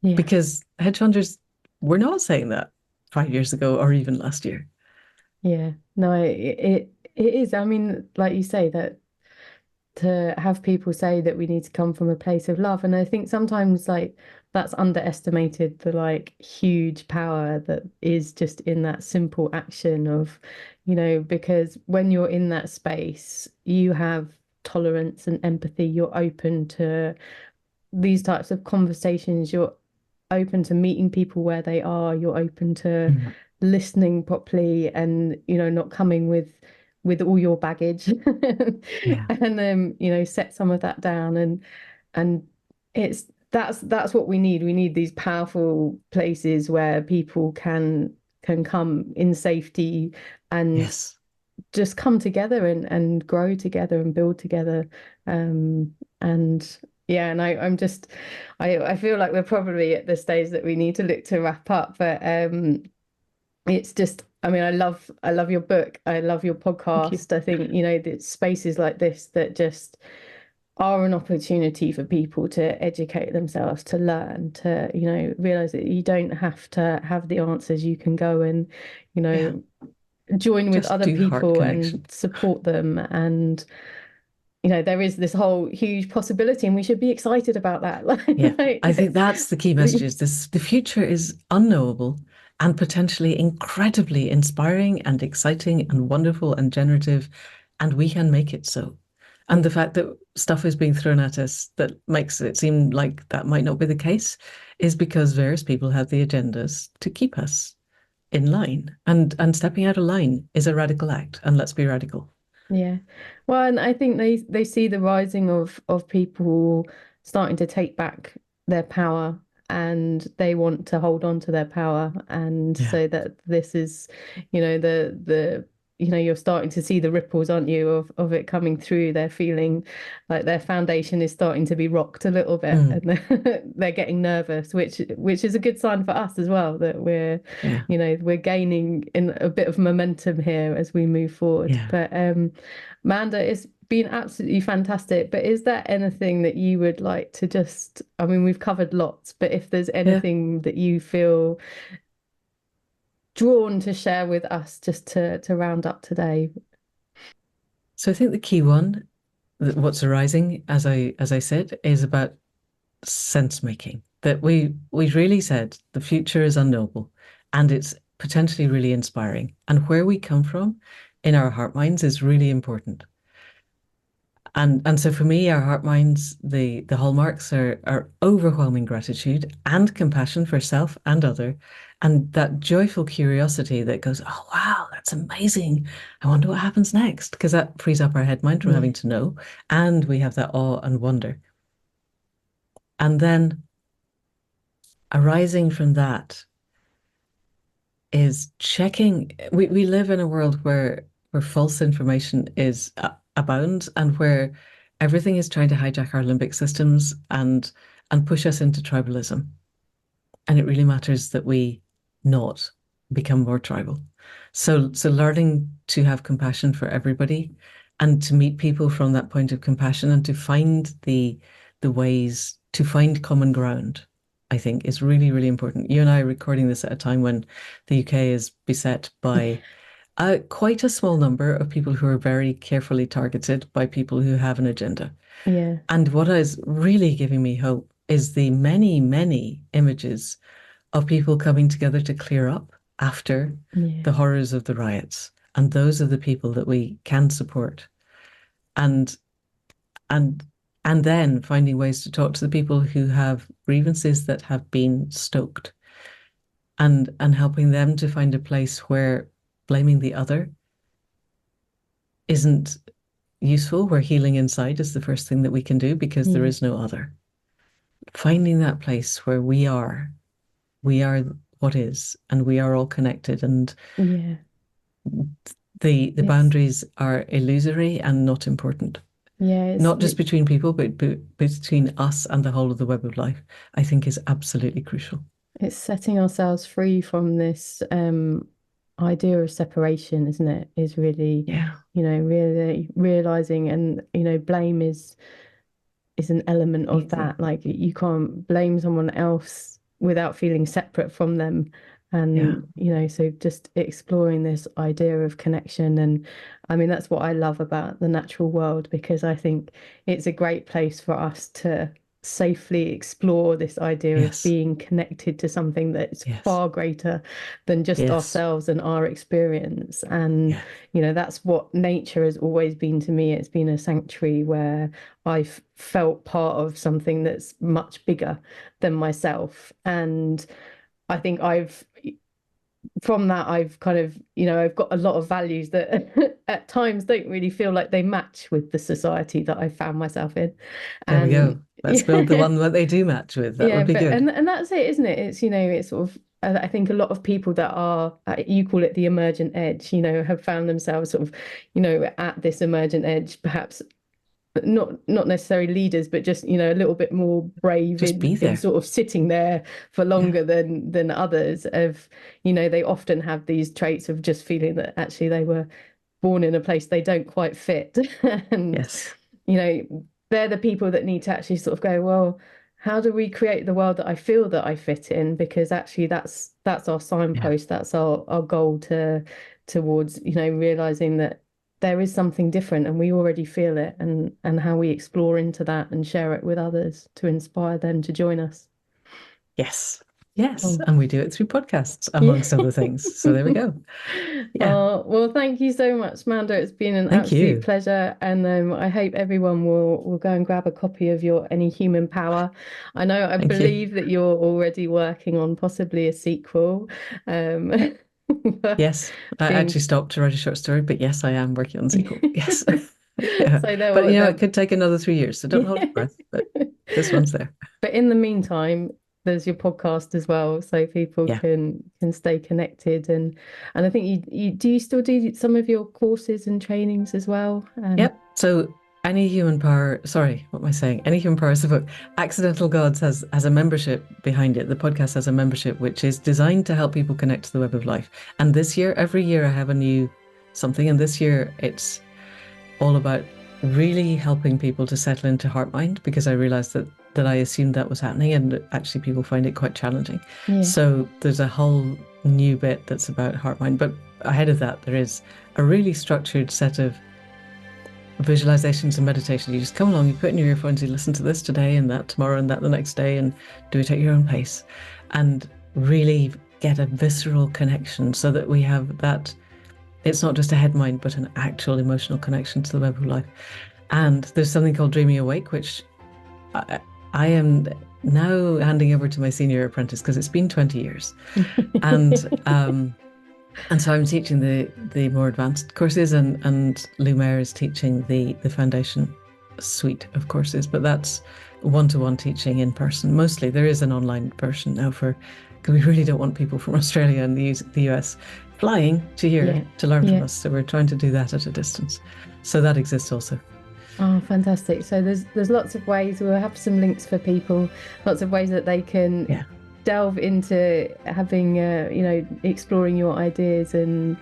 because hedge funders were not saying that 5 years ago or even last year. No, it is. I mean, like you say, that to have people say that we need to come from a place of love. And I think sometimes like that's underestimated, the like huge power that is just in that simple action of, because when you're in that space, you have tolerance and empathy. You're open to these types of conversations. You're open to meeting people where they are. You're open to listening properly, and not coming with all your baggage. And then set some of that down, and that's what we need. We need these powerful places where people can come in safety and just come together and grow together and build together. And I feel like we're probably at the stage that we need to look to wrap up, but it's just, I mean, I love your book. I love your podcast. I think, the spaces like this that just are an opportunity for people to educate themselves, to learn, to, realize that you don't have to have the answers. You can go and, join with other people and support them. And, there is this whole huge possibility, and we should be excited about that. I think that's the key message. Is the future is unknowable and potentially incredibly inspiring and exciting and wonderful and generative, and we can make it so. And the fact that stuff is being thrown at us that makes it seem like that might not be the case is because various people have the agendas to keep us in line. And stepping out of line is a radical act, and let's be radical. Well, and I think they see the rising of people starting to take back their power, and they want to hold on to their power. And Yeah. so that this is, the you're starting to see the ripples, aren't you, of it coming through. They're feeling like their foundation is starting to be rocked a little bit, Mm. and they're getting nervous, which is a good sign for us as well, that Yeah. we're gaining in a bit of momentum here as we move forward. Yeah. But Manda, it's been absolutely fantastic. But is there anything that you would like to just, I mean, we've covered lots, but if there's Yeah. anything that you feel drawn to share with us just to round up today? So I think the key one, what's arising, as I said, is about sense making. That we really said the future is unknowable and it's potentially really inspiring. And where we come from in our heart minds is really important. And so for me, our heart minds, the hallmarks are overwhelming gratitude and compassion for self and other, and that joyful curiosity that goes, oh wow, that's amazing. I wonder what happens next, because that frees up our head mind from Yeah, having to know, and we have that awe and wonder. And then arising from that is checking. We live in a world where false information is abound and where everything is trying to hijack our limbic systems and push us into tribalism. And it really matters that we not become more tribal. So learning to have compassion for everybody and to meet people from that point of compassion and to find the ways to find common ground, I think is really, really important. You and I are recording this at a time when the UK is beset by quite a small number of people who are very carefully targeted by people who have an agenda. yeah, And what is really giving me hope is the many, many images of people coming together to clear up after yeah, the horrors of the riots. And those are the people that we can support. And and and then finding ways to talk to the people who have grievances that have been stoked and helping them to find a place where blaming the other isn't useful, where healing inside is the first thing that we can do because there yeah, is no other. Finding that place where we are what is, and we are all connected, and yeah. the It's boundaries are illusory and not important. yeah, Not just between people, but between us and the whole of the web of life, I think is absolutely crucial. it's setting ourselves free from this idea of separation, isn't it? Is really, Yeah. really realizing, and blame is an element of Easy. that. Like, you can't blame someone else without feeling separate from them. Yeah. And, so just exploring this idea of connection. And I mean, that's what I love about the natural world, because I think it's a great place for us to safely explore this idea of Yes. being connected to something that's Yes. far greater than just Yes. ourselves and our experience. And, Yes. that's what nature has always been to me. It's been a sanctuary where I've felt part of something that's much bigger than myself. And I think from that, I've kind of, I've got a lot of values that at times don't really feel like they match with the society that I found myself in. There we And go. Let's build the one that they do match with. That yeah, would be but good. and that's it, isn't it? It's it's sort of, I think a lot of people that are, you call it the emergent edge, have found themselves sort of, at this emergent edge, perhaps not necessarily leaders, but just a little bit more brave Just be in there. sort of sitting there for Yeah. longer than others. Of they often have these traits of just feeling that actually they were born in a place they don't quite fit, and Yes. they're the people that need to actually sort of go, well, how do we create the world that I feel that I fit in? Because actually that's our Yeah. signpost, that's our goal towards realizing that there is something different and we already feel it, and how we explore into that and share it with others to inspire them to join us. Yes. Yes. Oh. And we do it through podcasts, Yeah. amongst other things. So there we go. Yeah. Well, thank you so much, Manda. It's been an Thank absolute you. pleasure, and I hope everyone will go and grab a copy of your Any Human Power. I Thank you. believe that you're already working on possibly a sequel. Um, but Yes. I being actually stopped to write a short story, but yes, I am working on the sequel. Yes. Yeah. so But there it could take another 3 years, so don't hold your breath. But This one's there. But in the meantime, there's your podcast as well, so people Yeah. can stay connected. And I think you still do some of your courses and trainings as well? Yep. So Any Human Power, sorry, what am I saying? Any Human Power is the book. Accidental Gods has a membership behind it. The podcast has a membership which is designed to help people connect to the web of life. And this year, every year I have a new something. And this year it's all about really helping people to settle into heart mind, because I realized that I assumed that was happening, and actually people find it quite challenging. Yeah. So there's a whole new bit that's about heart mind. But ahead of that, there is a really structured set of visualizations and meditation. You just come along, you put in your earphones, you listen to this today and that tomorrow and that the next day, and do it at your own pace, and really get a visceral connection, so that we have that. It's not just a head mind, but an actual emotional connection to the web of life. And there's something called Dreaming Awake, which I am now handing over to my senior apprentice, because it's been 20 years. And so I'm teaching the more advanced courses, and Lumiere is teaching the foundation suite of courses. But that's one-to-one teaching in person mostly. There is an online version now because we really don't want people from Australia and the US flying to here to learn from us. So we're trying to do that at a distance. So that exists also. Oh, fantastic. So there's lots of ways. We'll have some links for people, lots of ways that they can delve into having, exploring your ideas and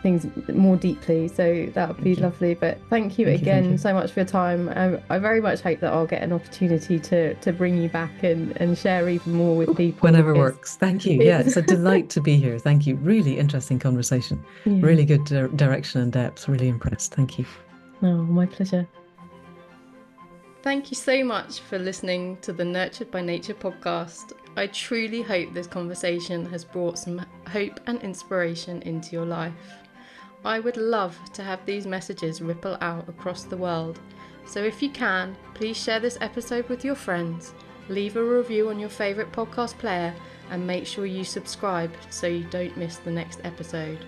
things more deeply. So that would be lovely. But thank you again so much for your time. I very much hope that I'll get an opportunity to bring you back and share even more with people. Whenever works. Thank you. Yeah, it's a delight to be here. Thank you. Really interesting conversation. Really good direction and depth. Really impressed. Thank you. Oh, my pleasure. Thank you so much for listening to the Nurtured by Nature podcast. I truly hope this conversation has brought some hope and inspiration into your life. I would love to have these messages ripple out across the world. So if you can, please share this episode with your friends, leave a review on your favourite podcast player, and make sure you subscribe so you don't miss the next episode.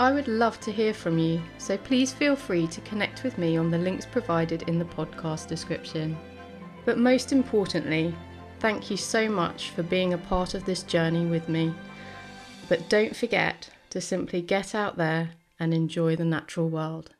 I would love to hear from you, so please feel free to connect with me on the links provided in the podcast description. But most importantly, thank you so much for being a part of this journey with me. But don't forget to simply get out there and enjoy the natural world.